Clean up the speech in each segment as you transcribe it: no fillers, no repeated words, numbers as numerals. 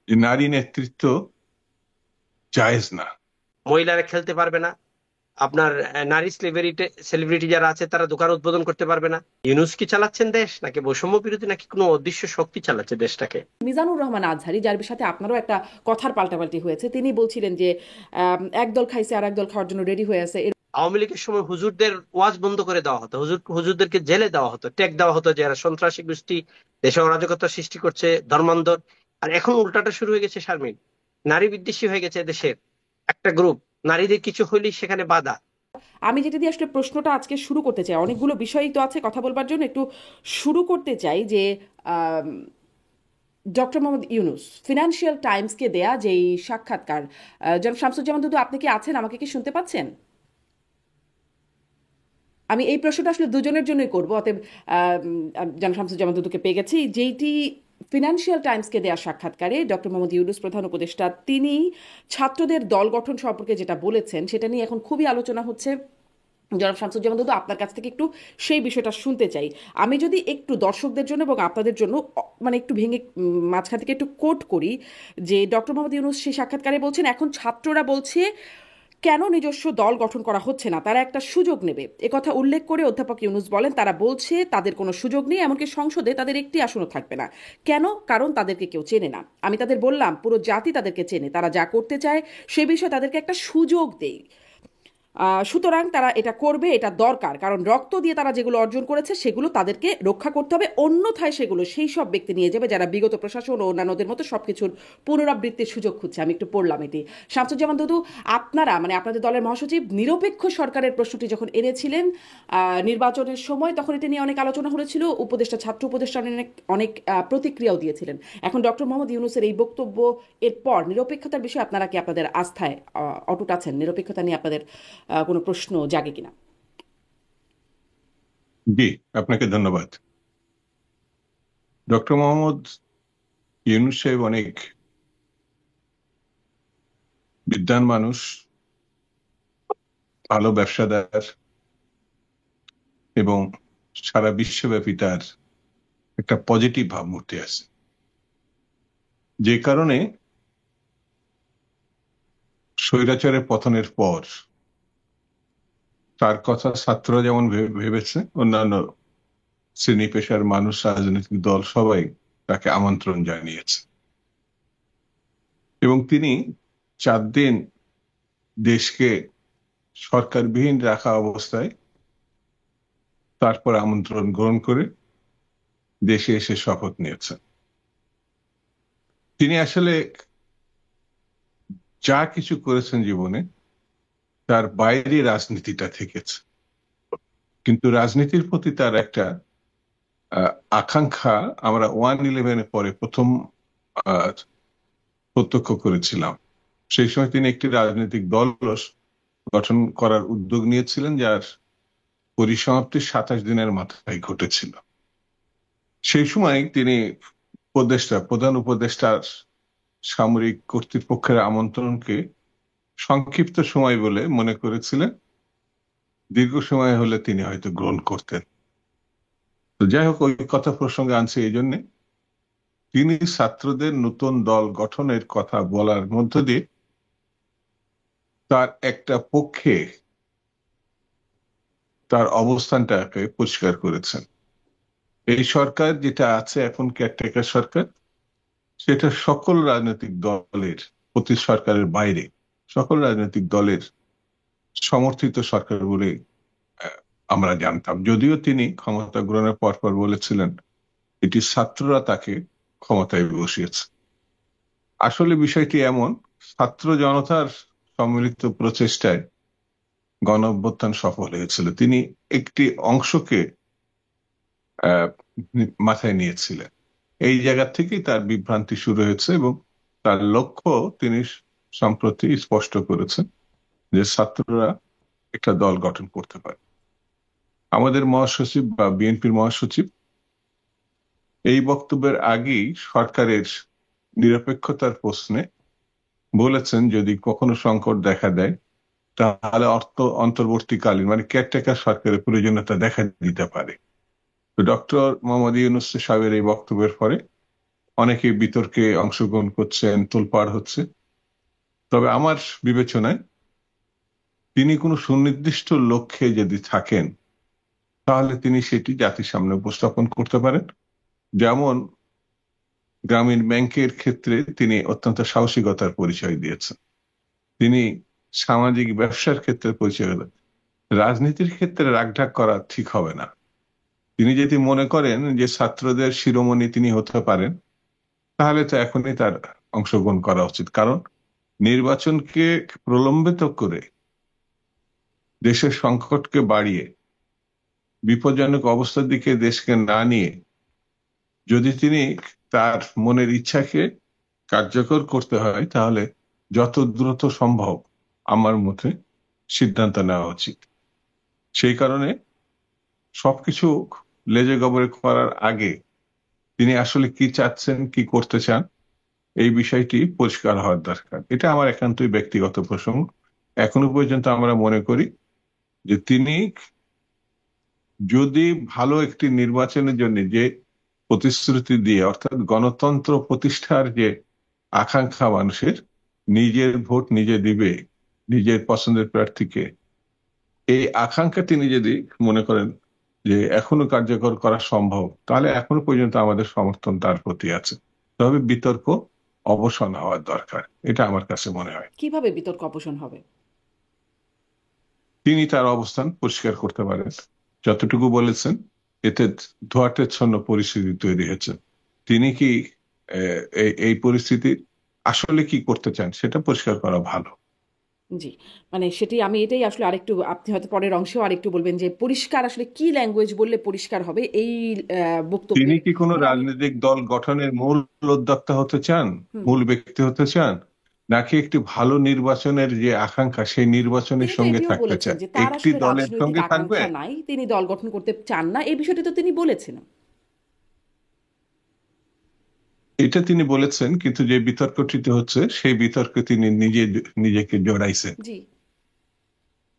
যে নারী নেতৃত্ব জায়েজ না। মহিলারা খেলতে পারবে না, আপনার নারী সেলিব্রিটি যারা আছে তারা দোকান উদ্বোধন করতে পারবে না। ইউনূস কি চালাচ্ছেন দেশ, নাকি বৈষম্য বিরোধী, নাকি কোনো অদৃশ্য শক্তি চালাচ্ছে দেশটাকে? মিজানুর রহমান আজহারি, যার সাথে আপনারও একটা কথার পাল্টাপাল্টি হয়েছে, তিনি বলছিলেন যে একদল খাইছে আর একদল খাওয়ার জন্য রেডি হয়ে আছে। আওয়ামী লীগের সময় হুজুরদের ওয়াজ বন্ধ করে দেওয়া হতো, হুজুরদেরকে জেলে দেওয়া হতো, ট্যাগ দেওয়া হতো যে এরা সন্ত্রাসী গোষ্ঠী, দেশে অরাজকতা সৃষ্টি করছে, ধর্মান্ধর। আর এখন উল্টাটা শুরু হয়ে গেছে শারমিন, নারী বিদ্বেষী হয়ে গেছে দেশের একটা গ্রুপ, নারীদের কিছু হইলেই সেখানে বাধা। আমি যেটা দিয়ে আসলে প্রশ্নটা আজকে শুরু করতে চাই, অনেকগুলো বিষয়ই তো আছে কথা বলবার জন্য, একটু শুরু করতে চাই যে ডক্টর মোহাম্মদ ইউনূস ফিনান্সিয়াল টাইমসকে দেয়া যেই সাক্ষাৎকার, জনাব শামসুজ্জামান দুদু, আপনি কি আছেন? আমাকে কি শুনতে পাচ্ছেন? আমি এই প্রশ্নটা আসলে দুজনের জন্যই করবো, অতএব জনাব শামসুজ্জামান দুদুকে পেয়ে গেছি। যেইটি ফিনান্সিয়াল টাইমসকে দেয়া সাক্ষাৎকারে ডক্টর মোহাম্মদ ইউনূস প্রধান উপদেষ্টা তিনি ছাত্রদের দল গঠন সম্পর্কে যেটা বলেছেন সেটা নিয়ে এখন খুবই আলোচনা হচ্ছে। জনাব শামসুজ্জামান দুদু, আপনার কাছ থেকে একটু সেই বিষয়টা শুনতে চাই। আমি যদি একটু দর্শকদের জন্য এবং আপনাদের জন্য মানে একটু ভেঙে মাঝখান থেকে একটু কোট করি, যে ডক্টর মোহাম্মদ ইউনূস সেই সাক্ষাৎকারে বলছেন এখন ছাত্ররা বলছে কেন নিজস্ব দল গঠন করা হচ্ছে না, তারা একটা সুযোগ নেবে। একথা উল্লেখ করে অধ্যাপক ইউনূস বলেন তারা বলছে তাদের কোনো সুযোগ নেই, এমনকি সংসদে তাদের একটি আসনও থাকবে না। কেন? কারণ তাদেরকে কেউ চেনে না। আমি তাদের বললাম পুরো জাতি তাদেরকে চেনে, তারা যা করতে চায় সে বিষয়ে তাদেরকে একটা সুযোগ দেই। সুতরাং তারা এটা করবে, এটা দরকার, কারণ রক্ত দিয়ে তারা যেগুলো অর্জন করেছে সেগুলো তাদেরকে রক্ষা করতে হবে, অন্যথায় সেগুলো সেই সব ব্যক্তি নিয়ে যাবে যারা বিগত প্রশাসন ও অন্যান্যদের মতো সবকিছুর পুনরাবৃত্তির সুযোগ খুঁজছে। আমি একটু পড়লাম এটি। শামসুজ্জামান দুদু, আপনারা মানে আপনাদের দলের মহাসচিব নিরপেক্ষ সরকারের প্রশ্নটি যখন এনেছিলেন নির্বাচনের সময়, তখন এটা নিয়ে অনেক আলোচনা হয়েছিল, উপদেষ্টা ছাত্র উপদেষ্টা অনেক অনেক প্রতিক্রিয়াও দিয়েছিলেন। এখন ডক্টর মোহাম্মদ ইউনূসের এই বক্তব্য এর পর নিরপেক্ষতার বিষয়ে আপনারা কি আপনাদের আস্থায় অটুট আছেন? নিরপেক্ষতা নিয়ে আপনাদের কোনো প্রশ্ন জাগে কিনা? জি, আপনাকে ধন্যবাদ। ডক্টর মোহাম্মদ ইউনূস সাহেব অনেক বিদ্বান মানুষ, ভালো ব্যবসাদার, এবং সারা বিশ্বব্যাপী তার একটা পজিটিভ ভাবমূর্তি আছে, যে কারণে স্বৈরাচারের পতনের পর তার কথা ছাত্ররা যেমন ভেবেছে, অন্যান্য শ্রেণী পেশার মানুষ, রাজনৈতিক দল সবাই তাকে আমন্ত্রণ জানিয়েছে। এবং তিনি 4 দিন দেশকে সরকারবিহীন রাখা অবস্থায় তারপর আমন্ত্রণ গ্রহণ করে দেশে এসে শপথ নিয়েছেন। তিনি আসলে যা কিছু করেছেন জীবনে, তার বাইরে রাজনীতিটা থেকেছে, কিন্তু রাজনীতির প্রতি তার একটা আকাঙ্ক্ষা আমরা 1/11-এর পরে প্রথম আহ, প্রত্যক্ষ করেছিলাম। সেই সময় তিনি একটি রাজনৈতিক দল গঠন করার উদ্যোগ নিয়েছিলেন, যার পরিসমাপ্তি 27 দিনের মাথায় ঘটেছিল। সেই সময় তিনি প্রধান উপদেষ্টার সামরিক কর্তৃপক্ষের আমন্ত্রণকে সংক্ষিপ্ত সময় বলে মনে করেছিলেন, দীর্ঘ সময় হলে তিনি হয়তো গ্রহণ করতেন। তো যাই হোক, ওই কথা প্রসঙ্গে আনছি এই জন্যে, তিনি ছাত্রদের নতুন দল গঠনের কথা বলার মধ্য দিয়ে তার একটা পক্ষে তার অবস্থানটাকে পরিষ্কার করেছেন। এই সরকার যেটা আছে এখন, কেয়ারটেকার সরকার, সেটা সকল রাজনৈতিক দলের, প্রতি সরকারের বাইরে সকল রাজনৈতিক দলের সমর্থিত সরকার বলে আমরা জানতাম, যদিও তিনি ক্ষমতা গ্রহণের পর পর বলেছিলেন এটি ছাত্ররা তাকে ক্ষমতায় বসিয়েছে। আসলে বিষয়টি এমন, ছাত্র জনতার সম্মিলিত প্রচেষ্টায় গণ অভ্যুত্থান সফল হয়েছিল। তিনি একটি অংশকে আহ মাথায় নিয়েছিলেন। এই জায়গা থেকেই তার বিভ্রান্তি শুরু হয়েছে, এবং তার লক্ষ্য তিনি সম্প্রতি স্পষ্ট করেছেন যে ছাত্ররা একটা দল গঠন করতে পারে। আমাদের মহাসচিব বা বিএনপির মহাসচিব এই বক্তব্যের আগেই সরকারের নিরপেক্ষতার প্রশ্নে বলেছেন যদি কখনো সংকট দেখা দেয় তাহলে অন্তর্বর্তীকালীন মানে কেয়ারটেকার সরকারের প্রয়োজনীয়তা দেখা দিতে পারে। তো ডক্টর মোহাম্মদ ইউনূস সাহেবের এই বক্তব্যের পরে অনেকে বিতর্কে অংশগ্রহণ করছেন, তোলপাড় হচ্ছে। তবে আমার বিবেচনায় তিনি কোনো সুনির্দিষ্ট লক্ষ্যে যদি থাকেন, তাহলে তিনি সেটি জাতির সামনে উপস্থাপন করতে পারেন। যেমন গ্রামীণ ব্যাংকের ক্ষেত্রে তিনি অত্যন্ত সাহসিকতার পরিচয় দিয়েছেন, তিনি সামাজিক ব্যবসার ক্ষেত্রে পরিচয় দিয়েছেন। রাজনীতির ক্ষেত্রে রাগঢাক করা ঠিক হবে না। তিনি যদি মনে করেন যে ছাত্রদের শিরোমণি তিনি হতে পারেন, তাহলে তো এখনই তার অংশগ্রহণ করা উচিত। কারণ নির্বাচনকে প্রলম্বিত করে দেশের সংকটকে বাড়িয়ে বিপজ্জনক অবস্থার দিকে দেশকে না নিয়ে যদি তিনি তার মনের ইচ্ছাকে কার্যকর করতে হয়, তাহলে যত দ্রুত সম্ভব আমার মতে সিদ্ধান্ত নেওয়া উচিত। সেই কারণে সবকিছু লেজে গবরে করার আগে তিনি আসলে কি চাচ্ছেন, কি করতে চান, এই বিষয়টি পরিষ্কার হওয়ার দরকার। এটা আমার একান্তই ব্যক্তিগত প্রসঙ্গ। এখনো পর্যন্ত আমরা মনে করি যে তিনি যদি ভালো একটি নির্বাচনের জন্য যে প্রতিশ্রুতি দিয়ে, অর্থাৎ গণতন্ত্র প্রতিষ্ঠার যে আকাঙ্ক্ষা মানুষের, নিজের ভোট নিজে দিবে নিজের পছন্দের প্রার্থীকে, এই আকাঙ্ক্ষা তিনি যদি মনে করেন যে এখনো কার্যকর করা সম্ভব, তাহলে এখনো পর্যন্ত আমাদের সমর্থন তার প্রতি আছে। তবে বিতর্ক অবসান হওয়ার দরকার, এটা আমার কাছে মনে হয়। কিভাবে বিতর্ক অপসারণ হবে? তিনি তার অবস্থান পরিষ্কার করতে পারেন। যতটুকু বলেছেন, এতে ধোঁয়াটেচ্ছন্ন পরিস্থিতি তৈরি হয়েছে। তিনি কি এই পরিস্থিতি আসলে কি করতে চান, সেটা পরিষ্কার করা ভালো। জি, মানে সেটি আমি এটাই আসলে আরেকটু, আপনি হয়তো পরের অংশেও আরেকটু বলবেন যে পরিষ্কার আসলে কি ল্যাঙ্গুয়েজ বললে পরিষ্কার হবে এই বক্তব্যে। তিনি কি কোনো মানে আমি রাজনৈতিক দল গঠনের মূল উদ্যোক্তা হতে চান, হুম মূল ব্যক্তি হতে চান, নাকি একটি ভালো নির্বাচনের যে আকাঙ্ক্ষা সেই নির্বাচনের তিনি তো সঙ্গে এটিও থাকতে বলেছেন চান? যে তার একটি আসলে দলের রাজনৈতিক সঙ্গে থাকবে। আকাঙ্ক্ষা নাই, তিনি দল গঠন করতে চান না, এই বিষয়টি তো তিনি বলেছেন। এটা তিনি বলেছেন, কিন্তু যে বিতর্কটি হচ্ছে সেই বিতর্কে তিনি নিজেকে জড়াইছেন। জি,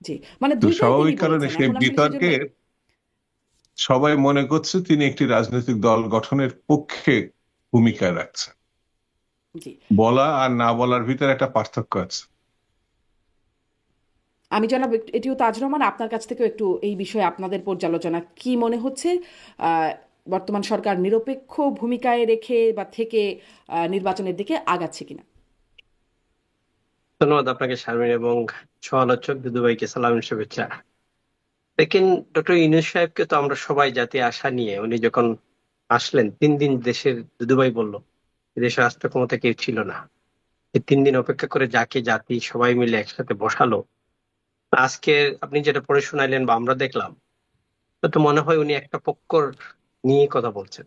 জি, মানে তো দুইটাই তিনি স্বাভাবিক কারণে বলেছেন সেই এখন আসলে সেজন্য। বিতর্কে সবাই মনে করছে তিনি একটি রাজনৈতিক দল গঠনের পক্ষে ভূমিকা রাখছেন। জি, বলা আর না বলার ভিতরে একটা পার্থক্য আছে। আমি জানাবো এটিও তাজ রহমান, আপনার কাছ থেকেও একটু এই বিষয়ে আপনাদের পর্যালোচনা কি মনে হচ্ছে। আহ, বর্তমান সরকার নিরপেক্ষ ভূমিকায় রেখে বা থেকে নির্বাচনের দিকে আগাচ্ছে কিনা? ধন্যবাদ আপনাকে শারমিন এবং সহ-আলোচক দুদু ভাইকে সালাম শুভেচ্ছা। দেখেন, ডক্টর ইউনূস সাহেবকে তো আমরা সবাই জাতি আশা নিয়ে, উনি যখন আসলেন 3 দিন দেশের, দুদুভাই বলল দেশের রাষ্ট্র ক্ষমতা কেউ ছিল না, এই 3 দিন অপেক্ষা করে যাকে জাতি সবাই মিলে একসাথে বসালো, আজকে আপনি যেটা পড়ে শোনাইলেন বা আমরা দেখলাম, তো মনে হয় উনি একটা পক্ষ নিয়ে কথা বলছেন।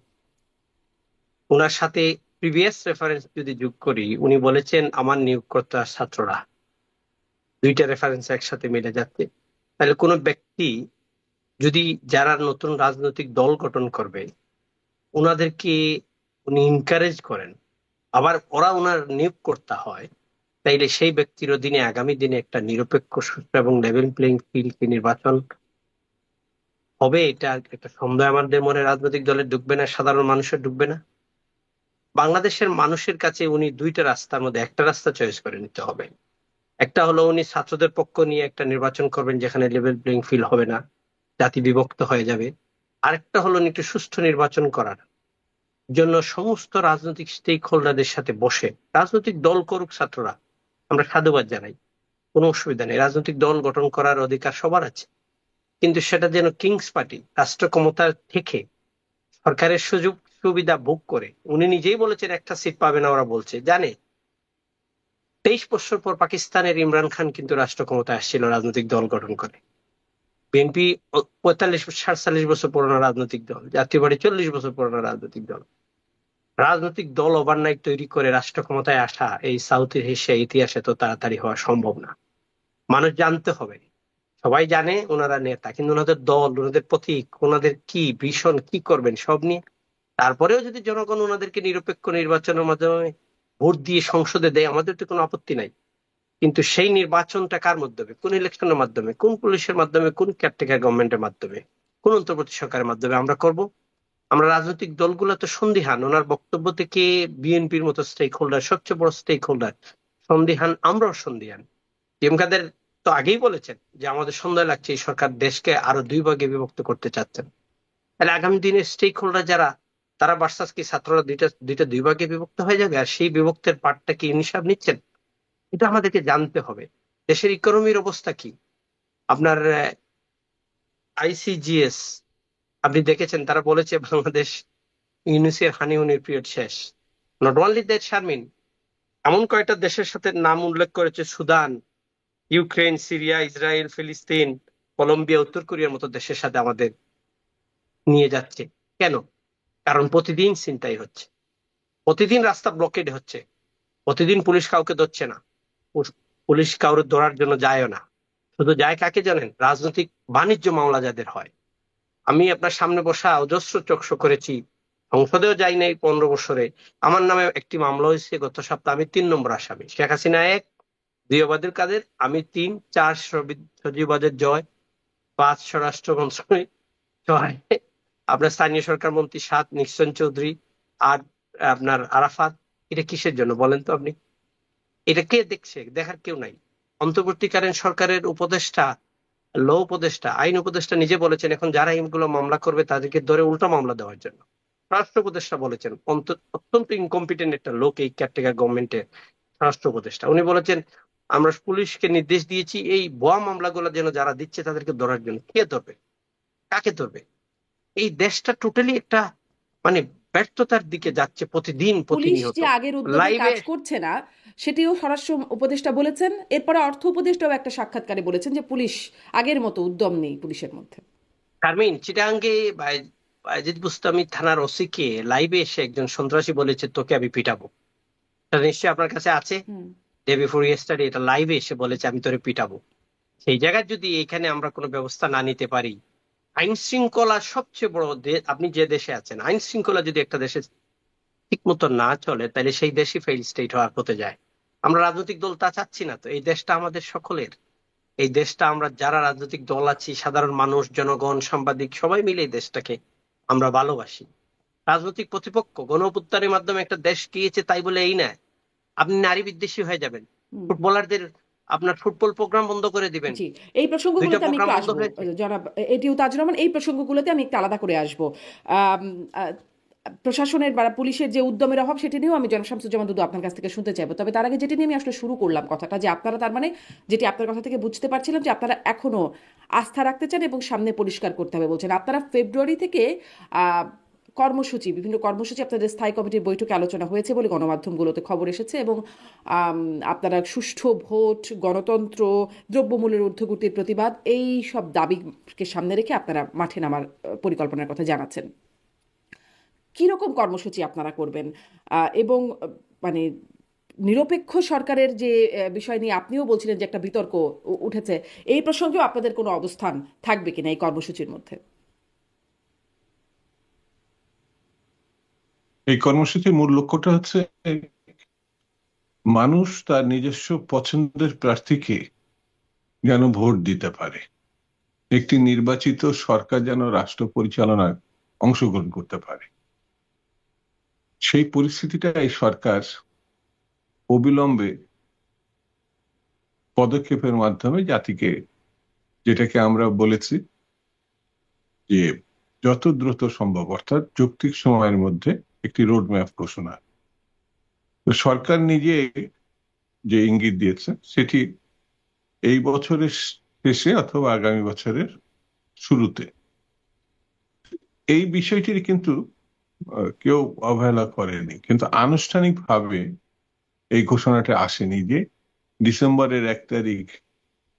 ওনার সাথে প্রিভিয়াস রেফারেন্স যদি যোগ করি, উনি বলেছেন আমার নিয়োগকর্তা ছাত্ররা, দুইটা রেফারেন্স একসাথে মিলে যাচ্ছে। তাহলে কোনো ব্যক্তি যদি যারা নতুন রাজনৈতিক দল গঠন করবে ওনাদেরকে উনি এনকারেজ করেন, আবার ওরা ওনার নিয়োগকর্তা হয়, তাইলে সেই ব্যক্তির অধীনে আগামী দিনে একটা নিরপেক্ষ, সুষ্ঠু এবং লেভেল প্লেইং ফিল্ড নির্বাচন হবে, এটা একটা সন্দেহ আমাদের মনে রাজনৈতিক দলে ঢুকবে না, সাধারণ মানুষের ঢুকবে না। বাংলাদেশের মানুষের কাছে উনি দুইটা রাস্তার মধ্যে একটা রাস্তা চয়েস করে নিতে হবে। একটা হলো উনি ছাত্রদের পক্ষ নিয়ে একটা নির্বাচন করবেন যেখানে লেভেল প্লেইং ফিল্ড হবে না, জাতি বিভক্ত হয়ে যাবে। আরেকটা হলো উনি একটু সুষ্ঠু নির্বাচন করার জন্য সমস্ত রাজনৈতিক স্টেক হোল্ডারদের সাথে বসে রাজনৈতিক দল করুক ছাত্ররা, আমরা সাধুবাদ জানাই, কোনো অসুবিধা নেই, রাজনৈতিক দল গঠন করার অধিকার সবার আছে, কিন্তু সেটা যেন কিংস পার্টি রাষ্ট্র ক্ষমতার থেকে সরকারের সুযোগ সুবিধা ভোগ করে। উনি নিজেই বলেছেন একটা সিট পাবে না, ওরা বলছে জানে। 23 বছর পর পাকিস্তানের ইমরান খান কিন্তু রাষ্ট্র ক্ষমতায় আসছিল রাজনৈতিক দল গঠন করে। বিএনপি 45-47 বছর পুরনো রাজনৈতিক দল, জাতীয় পার্টি 40 বছর পুরনো রাজনৈতিক দল। রাজনৈতিক দল ওভারনাইট তৈরি করে রাষ্ট্র ক্ষমতায় আসা এই সাউথ এশিয়া ইতিহাসে তো তাড়াতাড়ি হওয়া সম্ভব না। মানুষ জানতে হবে, সবাই জানে ওনারা নেতা, কিন্তু ওনাদের দল, ওনাদের প্রতীক, ওনাদের কি ভীষণ কি করবেন সব নিয়ে। তারপরেও যদি জনগণ ওনাদেরকে নিরপেক্ষ নির্বাচনের মাধ্যমে ভোট দিয়ে সংসদে দেয়, আমাদের তো কোনো আপত্তি নাই। কিন্তু সেই নির্বাচনটা কার মাধ্যমে, কোন ইলেকশনের মাধ্যমে, কোন পুলিশের মাধ্যমে, কোন কেয়ারটেকার গভর্নমেন্টের মাধ্যমে, কোন অন্তর্বর্তী সরকারের মাধ্যমে আমরা করব, আমরা রাজনৈতিক দলগুলো তো সন্দিহান, ওনার বক্তব্য থেকে বিএনপির মতো স্টেক হোল্ডার, সবচেয়ে বড় স্টেক হোল্ডার সন্দিহান, আমরাও সন্দিহান। টিএম কাদের তো আগেই বলেছেন যে আমাদের সন্দেহ লাগছে এই সরকার দেশকে আরো দুই ভাগে বিভক্ত করতে চাচ্ছেন। তাহলে আগামী দিনে স্টেক হোল্ডার যারা, তারা ভার্সাস কি ছাত্ররা দুইটা দুই ভাগে বিভক্ত হয়ে যাবে, আর সেই বিভক্তের পার্টটা কি হিসাব নিচ্ছেন? এটা আমাদেরকে জানতে হবে। দেশের ইকোনমির অবস্থা কি? আপনার আইসিজিএস আপনি দেখেছেন, তারা বলেছে বাংলাদেশ ইউনিসের হানিমুনের পিরিয়ড শেষ। নট অনলি দ্যাট শারমিন, এমন কয়েকটা দেশের সাথে নাম উল্লেখ করেছে, সুদান, ইউক্রেন, সিরিয়া, ইসরায়েল, ফিলিস্তিন, কলম্বিয়া, উত্তর কোরিয়ার মতো দেশের সাথে আমাদের নিয়ে যাচ্ছে। কেন? কারণ প্রতিদিন ছিনতাই হচ্ছে, প্রতিদিন রাস্তা ব্লকেড হচ্ছে, প্রতিদিন পুলিশ কাউকে ধরছে না, পুলিশ কাউকে ধরার জন্য যায়ও না। শুধু যায় কাকে জানেন? রাজনৈতিক বাণিজ্য মামলা যাদের হয়। আমি আপনার সামনে বসা অজস্র চক্ষু করেছি, সংসদেও যাই নাই 15 বছরে। আমার নামে একটি মামলা হয়েছে গত সপ্তাহে, আমি 3 নম্বর আসামি। শেখ হাসিনা 1, 2 ওবায়দুল কাদের, আমি 3, 4 সজীবাদের জয়, 5 স্বরাষ্ট্র মন্ত্রী, 6 আপনার স্থানীয় সরকার মন্ত্রী, 7 নিক্সন চৌধুরী, 8 আপনার আরাফাত। এটা কিসের জন্য বলেন তো আপনি? এটা কে দেখছে? দেখার কেউ নাই। অন্তর্বর্তীকালীন সরকারের উপদেষ্টা, ল উপদেষ্টা, আইন উপদেষ্টা নিজে বলেছেন এখন যারা এইগুলো মামলা করবে তাদেরকে ধরে উল্টো মামলা দেওয়ার জন্য। স্বরাষ্ট্র উপদেষ্টা বলেছেন, অত্যন্ত ইনকম্পিটেন্ট একটা লোক এই কেয়ারটেকার গভর্নমেন্টের স্বরাষ্ট্র উপদেষ্টা, উনি বলেছেন আমরা পুলিশকে নির্দেশ দিয়েছি এই ভুয়া মামলাগুলো যেন যারা দিচ্ছে তাদেরকে ধরার জন্য। কে ধরবে? কাকে ধরবে? এই দেশটা টোটালি একটা মানে ব্যর্থতার দিকে যাচ্ছে প্রতিদিন পুলিশ প্রতিনিয়ত। যে আগের উদ্যমে লাইভে কাজ করছে না, সেটিও স্বরাষ্ট্র উপদেষ্টা বলেছেন। এরপরে অর্থ উপদেষ্টাও একটা সাক্ষাৎকারে বলেছেন যে পুলিশ আগের মতো উদ্যম নেই পুলিশের মধ্যে। শারমিন, চিটাগাঙ্গে বায়েজিদ বুস্তামি থানার ওসি কে লাইভে এসে একজন সন্ত্রাসী বলেছে তোকে আমি পিটাবো। এটা নিশ্চয়ই আপনার কাছে আছে। হুম। ডে বিফোর ইয়েস্টারডে এটা লাইভে এসে বলেছে আমি তোরে পিটাবো। সেই জায়গায় যদি এখানে আমরা কোনো ব্যবস্থা না নিতে পারি, আইন শৃঙ্খলা সবচেয়ে বড় আপনি যে দেশে আছেন, আইন শৃঙ্খলা যদি একটা দেশে ঠিক মতো না চলে তাহলে সেই দেশই ফেইল স্টেট হতে যায়। আমরা রাজনৈতিক দল তা চাচ্ছি না তো। এই দেশটা আমাদের সকলের। এই দেশটা আমরা যারা রাজনৈতিক দল আছি, সাধারণ মানুষ, জনগণ, সাংবাদিক, সবাই মিলে এই দেশটাকে আমরা ভালোবাসি। রাজনৈতিক প্রতিপক্ষ গণ অভ্যুত্থানের মাধ্যমে একটা দেশ গিয়েছে তাই বলে এই না আপনি নারী বিদ্বেষী হয়ে যাবেন, হুম। ফুটবলারদের আপনার ফুটবল প্রোগ্রাম বন্ধ করে দিবেন। জি, এই 2টা প্রসঙ্গগুলোতে আমি প্রোগ্রাম একটু বন্ধ আসবো হয়েছে। জনাব এটিউ তাজুর রহমান, এই প্রসঙ্গগুলোতে আমি একটু আলাদা করে আসবো। আম, আহ, প্রশাসনের বা পুলিশের যে উদ্যমের অভাব সেটি নিয়েও আমি জনাব শামসুজ্জামান দুদু আপনার কাছ থেকে শুনতে চাইবো। তবে তার আগে যেটি নিয়ে আমি আসলে শুরু করলাম কথাটা, যে আপনারা তার মানে যেটি আপনার কথা থেকে বুঝতে পারছিলাম যে আপনারা এখনো আস্থা রাখতে চান এবং সামনে পরিষ্কার করতে হবে বলছেন। আপনারা ফেব্রুয়ারি থেকে কর্মসূচি, বিভিন্ন কর্মসূচি আপনাদের স্থায়ী কমিটির বৈঠকে আলোচনা হয়েছে বলে গণমাধ্যমগুলোতে খবর এসেছে, এবং আপনারা সুষ্ঠু ভোট, গণতন্ত্র, দ্রব্যমূল্যের ঊর্ধ্বগতির প্রতিবাদ, এই সব দাবিকে সামনে রেখে আপনারা মাঠে নামার পরিকল্পনার কথা জানাচ্ছেন। কীরকম কর্মসূচি আপনারা করবেন এবং মানে নিরপেক্ষ সরকারের যে বিষয় নিয়ে আপনিও বলছিলেন যে একটা বিতর্ক উঠেছে, এই প্রসঙ্গেও আপনাদের কোনো অবস্থান থাকবে কিনা এই কর্মসূচির মধ্যে? এই কর্মসূচির মূল লক্ষ্যটা হচ্ছে মানুষ তার নিজস্ব পছন্দের প্রার্থীকে যেন ভোট দিতে পারে, একটি নির্বাচিত সরকার যেন রাষ্ট্র পরিচালনায় অংশগ্রহণ করতে পারে। সেই পরিস্থিতিটা এই সরকার অবিলম্বে পদক্ষেপের মাধ্যমে জাতিকে, যেটাকে আমরা বলেছি যে যত দ্রুত সম্ভব অর্থাৎ যৌক্তিক সময়ের মধ্যে একটি রোডম্যাপ ঘোষণা। তো সরকার নিজে যে ইঙ্গিত দিয়েছে সেটি এই বছরের শেষে অথবা আগামী বছরের শুরুতে। এই বিষয়টির কিন্তু কেউ অবহেলা করেনি, কিন্তু আনুষ্ঠানিকভাবে এই ঘোষণাটা আসেনি যে ডিসেম্বরের 1 তারিখ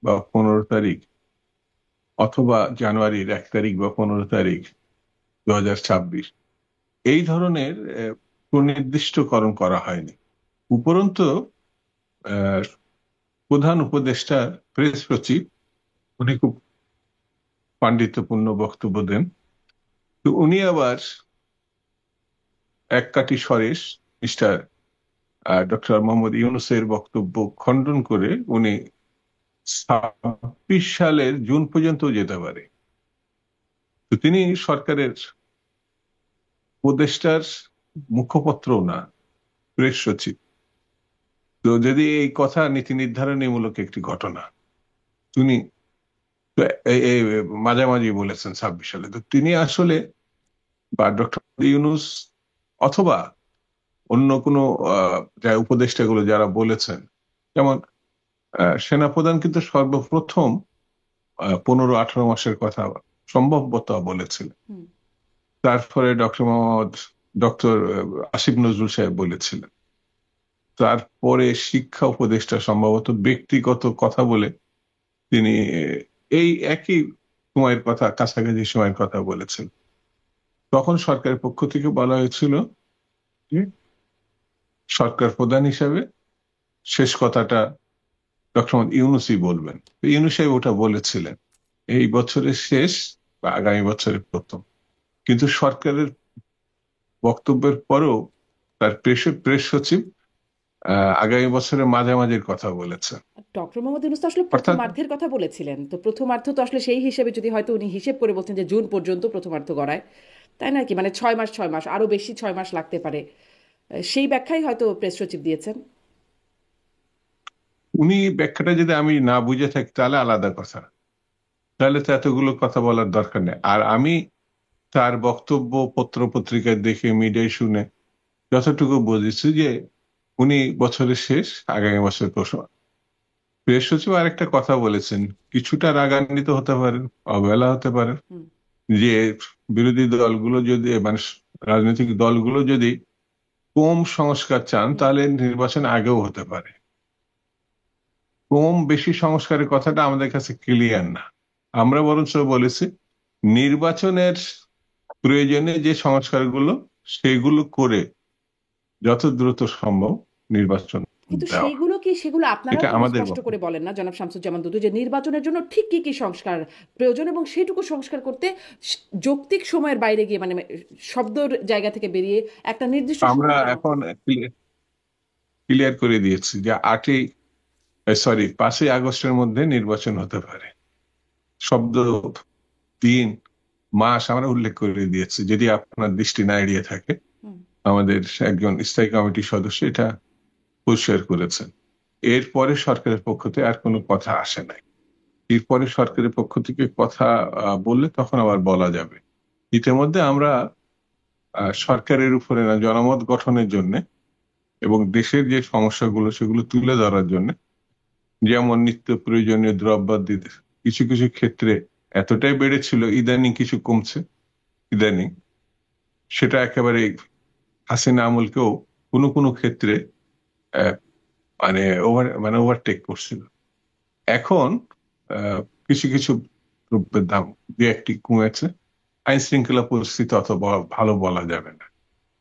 বা 15 তারিখ অথবা জানুয়ারির 1 তারিখ বা 15 তারিখ 2026 এই ধরনের সুনির্দিষ্টকরণ করা হয়নি। উপরন্তু প্রধান উপদেষ্টা প্রেস সচিব উনি খুব পাণ্ডিত্যপূর্ণ বক্তব্য দেন। তো উনি আবার এক কাটি স্বরে মিস্টার ডক্টর মোহাম্মদ ইউনূসের বক্তব্য খণ্ডন করে উনি 26 সালের জুন পর্যন্ত যেতে পারে। তো তিনি সরকারের উপদেষ্টার মুখপত্র না, প্রেস সচিব। তো যদি এই কথা নীতি নির্ধারণীমূলক একটি ঘটনা, তিনি মাঝামাঝি বলেছেন 26 সালে, তো তিনি আসলে বা ডক্টর ইউনূস অথবা অন্য কোনো যা উপদেষ্টাগুলো যারা বলেছেন, যেমন সেনাপ্রধান কিন্তু সর্বপ্রথম 15-18 মাসের কথা সম্ভবত বলেছিলেন। তারপরে ডক্টর আসিফ নজরুল সাহেব বলেছিলেন। তারপরে শিক্ষা উপদেষ্টা সম্ভবত ব্যক্তিগত কথা বলে তিনি এই একই সময়ের কথা, কাছাকাছি সময়ের কথা বলেছেন। তখন সরকারের পক্ষ থেকে বলা হয়েছিল যে সরকার প্রধান হিসাবে শেষ কথাটা ডক্টর মোহাম্মদ ইউনূসই বলবেন। ইউনূস সাহেব ওটা বলেছিলেন এই বছরের শেষ বা আগামী বছরের প্রথম। কিন্তু সরকারের বক্তব্যের পরেও তার প্রেস সচিব আগামী বছরের মাঝামাঝির কথা বলেছে। ডক্টর মোহাম্মদ ইউনূস তো আসলে প্রথমার্ধের কথা বলেছিলেন, তো প্রথমার্ধ তো আসলে সেই হিসেবে যদি হয়তো উনি হিসেব করে বলছেন যে জুন পর্যন্ত প্রথমার্ধ গড়ায়, তাই না কি, মানে 6 মাস আরো বেশি 6 মাস লাগতে পারে, সেই ব্যাখ্যাই হয়তো প্রেস সচিব দিয়েছেন। উনি ব্যাখ্যাটা যদি আমি না বুঝে থাকি তাহলে আলাদা কথা, তাহলে তো এতগুলো কথা বলার দরকার নেই। আর আমি তার বক্তব্য পত্র পত্রিকায় দেখে মিডিয়ায় শুনে যতটুকু বুঝেছি যে উনি বছরের শেষ আগামী বছর প্রশ্ন। প্রেস সচিব আরেকটা কথা বলেছেন, কিছুটা রাগান্বিত হতে পারেন, অবহেলা হতে পারেন, যে বিরোধী দলগুলো যদি মানে রাজনৈতিক দলগুলো যদি কম সংস্কার চান তাহলে নির্বাচন আগেও হতে পারে। কম বেশি সংস্কারের কথাটা আমাদের কাছে ক্লিয়ার না। আমরা বরঞ্চ বলেছি নির্বাচনের প্রয়োজনে যে সংস্কারগুলো সেগুলো করে যত দ্রুত সম্ভব নির্বাচন কিন্তু দেওয়া, সেগুলো আপনারা এটা তো আমাদের স্পষ্ট করে বলেন না জনাব শামসুজ্জামান দুদু, যে নির্বাচনের জন্য ঠিক কি কি সংস্কার প্রয়োজন এবং সেটুকু সংস্কার করতে যৌক্তিক সময়ের বাইরে গিয়ে, মানে শব্দর জায়গা থেকে বেরিয়ে একটা নির্দিষ্ট আমরা সময় কেন? এখন ক্লিয়ার করে দিয়েছি যে 5ই আগস্টের মধ্যে নির্বাচন হতে পারে। শব্দ, দিন, মাস আমরা উল্লেখ করে দিয়েছি, যদি আপনার দৃষ্টি না এড়িয়ে থাকে। আমাদের একজন স্থায়ী কমিটির সদস্য এটা পরিষ্কার করেছেন। এরপরে সরকারের পক্ষ থেকে আর কোনো কথা আসে নাই। এরপরে সরকারের পক্ষ থেকে কথা বললে তখন আবার বলা যাবে। ইতিমধ্যে আমরা সরকারের উপরে না জনমত গঠনের জন্য এবং দেশের যে সমস্যাগুলো সেগুলো তুলে ধরার জন্য, যেমন নিত্য প্রয়োজনীয় দ্রব্যাদি কিছু কিছু ক্ষেত্রে এতটাই বেড়েছিল, ইদানিং কিছু কমছে, ইদানিং সেটা একেবারে হাসিনা আমলকেও কোনো কোনো ক্ষেত্রে মানে ওভারটেক করছিল। এখন কিছু কিছু দ্রব্যের দাম দু একটি কমেছে। আইন শৃঙ্খলা পরিস্থিতি অত ভালো বলা যাবে না।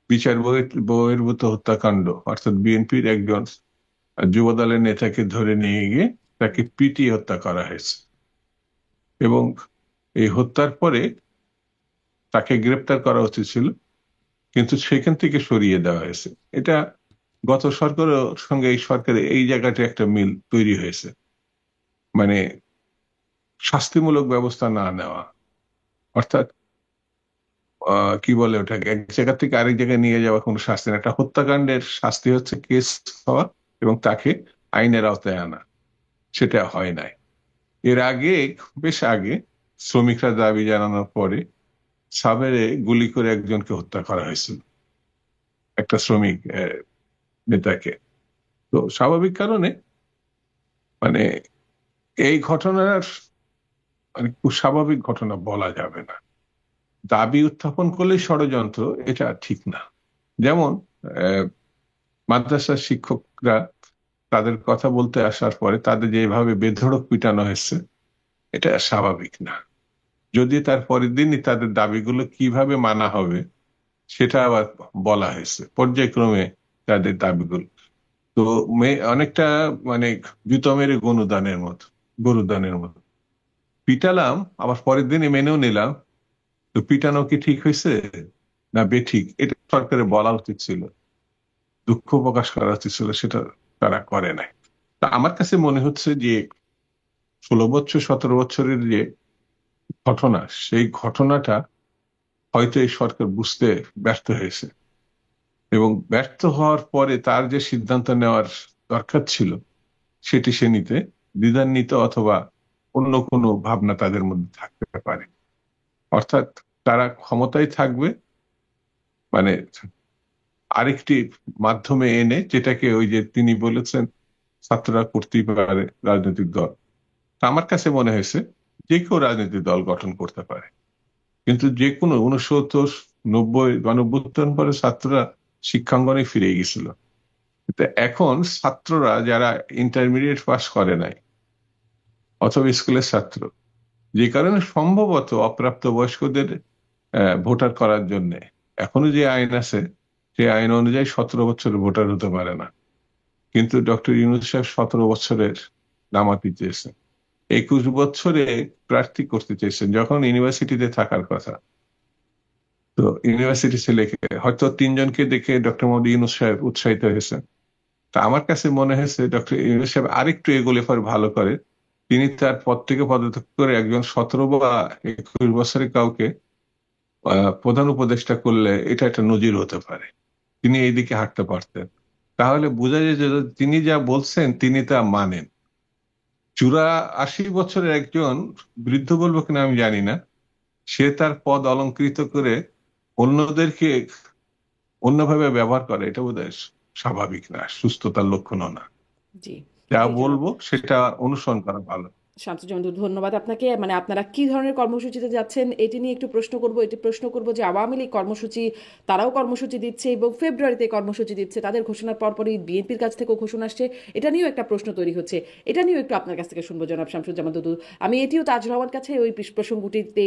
বিচার বহির্ভূত হত্যাকাণ্ড, অর্থাৎ বিএনপির একজন যুবদলের নেতাকে ধরে নিয়ে গিয়ে তাকে পিটিয়ে হত্যা করা হয়েছে এবং এই হত্যার পরে তাকে গ্রেপ্তার করা উচিত ছিল, কিন্তু সেখান থেকে সরিয়ে দেওয়া হয়েছে। এটা গত সরকারের সঙ্গে এই সরকারের এই জায়গাটা একটা মিল তৈরি হয়েছে, মানে শাস্তিমূলক ব্যবস্থা না নেওয়া, অর্থাৎ কি বলে ওটাকে, এক জায়গা থেকে আরেক জায়গায় নিয়ে যাওয়া কোনো শাস্তি না। একটা হত্যাকাণ্ডের শাস্তি হচ্ছে কেস হওয়া এবং তাকে আইনের আওতায় আনা, সেটা হয় নাই। এর আগে, বেশ আগে শ্রমিকরা দাবি জানানোর পরে সাভারে গুলি করে একজনকে হত্যা করা হয়েছিল, একটা শ্রমিক নেতাকে। তো স্বাভাবিক কারণে মানে এই ঘটনার মানে খুব স্বাভাবিক ঘটনা বলা যাবে না। দাবি উত্থাপন করলে ষড়যন্ত্র, এটা ঠিক না। যেমন মাদ্রাসার শিক্ষকরা তাদের কথা বলতে আসার পরে তাদের যেভাবে বেধড়ক পিটানো হয়েছে, এটা স্বাভাবিক না। যদি তার পরের দিনই তাদের দাবিগুলো কিভাবে মানা হবে সেটা আবার বলা হয়েছে পর্যায়ক্রমে তাদের দাবিগুলো। তো অনেকটা মানে জুতো মেরে গরুদানের মতো পিটালাম, আবার পরের দিনই মেনেও নিলাম। তো পিটানো কি ঠিক হয়েছে না বেঠিক, এটা সরকারের বলা উচিত ছিল, দুঃখ প্রকাশ করা উচিত ছিল, সেটা তারা করে নাই। তা আমার কাছে মনে হচ্ছে যে 16 বছর 17 বছরের যে ঘটনা, সেই ঘটনাটা হয়তো এই সরকার বুঝতে ব্যর্থ হয়েছে, এবং ব্যর্থ হওয়ার পরে তার যে সিদ্ধান্ত নেওয়ার দরকার ছিল সেটি সে নিতে দ্বিধান্বিত, অথবা অন্য কোনো ভাবনা তাদের মধ্যে থাকতে পারে। অর্থাৎ তারা ক্ষমতায় থাকবে, মানে আরেকটি মাধ্যমে এনে, যেটাকে ওই যে তিনি বলেছেন ছাত্ররা করতেই পারে রাজনৈতিক দল। তা আমার কাছে মনে হয়েছে যে কেউ রাজনৈতিক দল গঠন করতে পারে, কিন্তু যে কোনো 69-90 গণঅভ্যুত্থান পরে ছাত্ররা শিক্ষাঙ্গনে ফিরে গেছিল। কিন্তু এখন ছাত্ররা যারা ইন্টারমিডিয়েট পাস করে নাই অথবা স্কুলের ছাত্র, যে কারণে সম্ভবত অপ্রাপ্ত বয়স্কদের ভোটার করার জন্য এখনো যে আইন আছে সেই আইন অনুযায়ী 17 বছরের ভোটার হতে পারে না। কিন্তু ডক্টর ইউনূস সাহেব 17 বছরের নামাতি চেয়েছেন, 21 বছরে প্রার্থী করতে চেয়েছেন, যখন ইউনিভার্সিটিতে থাকার কথা। তো ইউনিভার্সিটি ছেলেকে হয়তো 3জনকে দেখে ডক্টর মোহাম্মদ ইউনূস সাহেব উৎসাহিত হয়েছেন। তা আমার কাছে মনে হয়েছে ডক্টর ইউনূস সাহেব আরেকটু এগোলে পরে ভালো করে, তিনি তার পদ থেকে পদত্যাগ করে একজন 17 বা 21 বছরের কাউকে প্রধান উপদেষ্টা করলে এটা একটা নজির হতে পারে। তিনি এইদিকে হাঁটতে পারতেন, তাহলে বোঝা যায় যে তিনি যা বলছেন তিনি তা মানেন। 84 বছরের একজন, বৃদ্ধ বলবো কিনা আমি জানি না, সে তার পদ অলংকৃত করে অন্যদেরকে অন্যভাবে ব্যবহার করে, এটা বোধহয় স্বাভাবিক না, সুস্থতার লক্ষণও না। জি, যা জি জনাব বলবো সেটা অনুসরণ করা ভালো। শামসুজ্জামান, ধন্যবাদ আপনাকে। মানে আপনারা কি ধরনের কর্মসূচিতে যাচ্ছেন এটি নিয়ে একটু প্রশ্ন করব। এটি প্রশ্ন করব যে আওয়ামী লীগ কর্মসূচি, তারাও কর্মসূচি দিচ্ছে এবং ফেব্রুয়ারিতে কর্মসূচি দিচ্ছে, তাদের ঘোষণার পরপরই বিএনপির কাছ থেকেও ঘোষণা আসছে, এটা নিয়েও একটা প্রশ্ন তৈরি হচ্ছে। এটা নিয়েও একটু আপনার কাছ থেকে শুনবো জনাব শামসুজ্জামান দুদু। আমি এটিও তাজ রহমান কাছে ওই প্রসঙ্গটিতে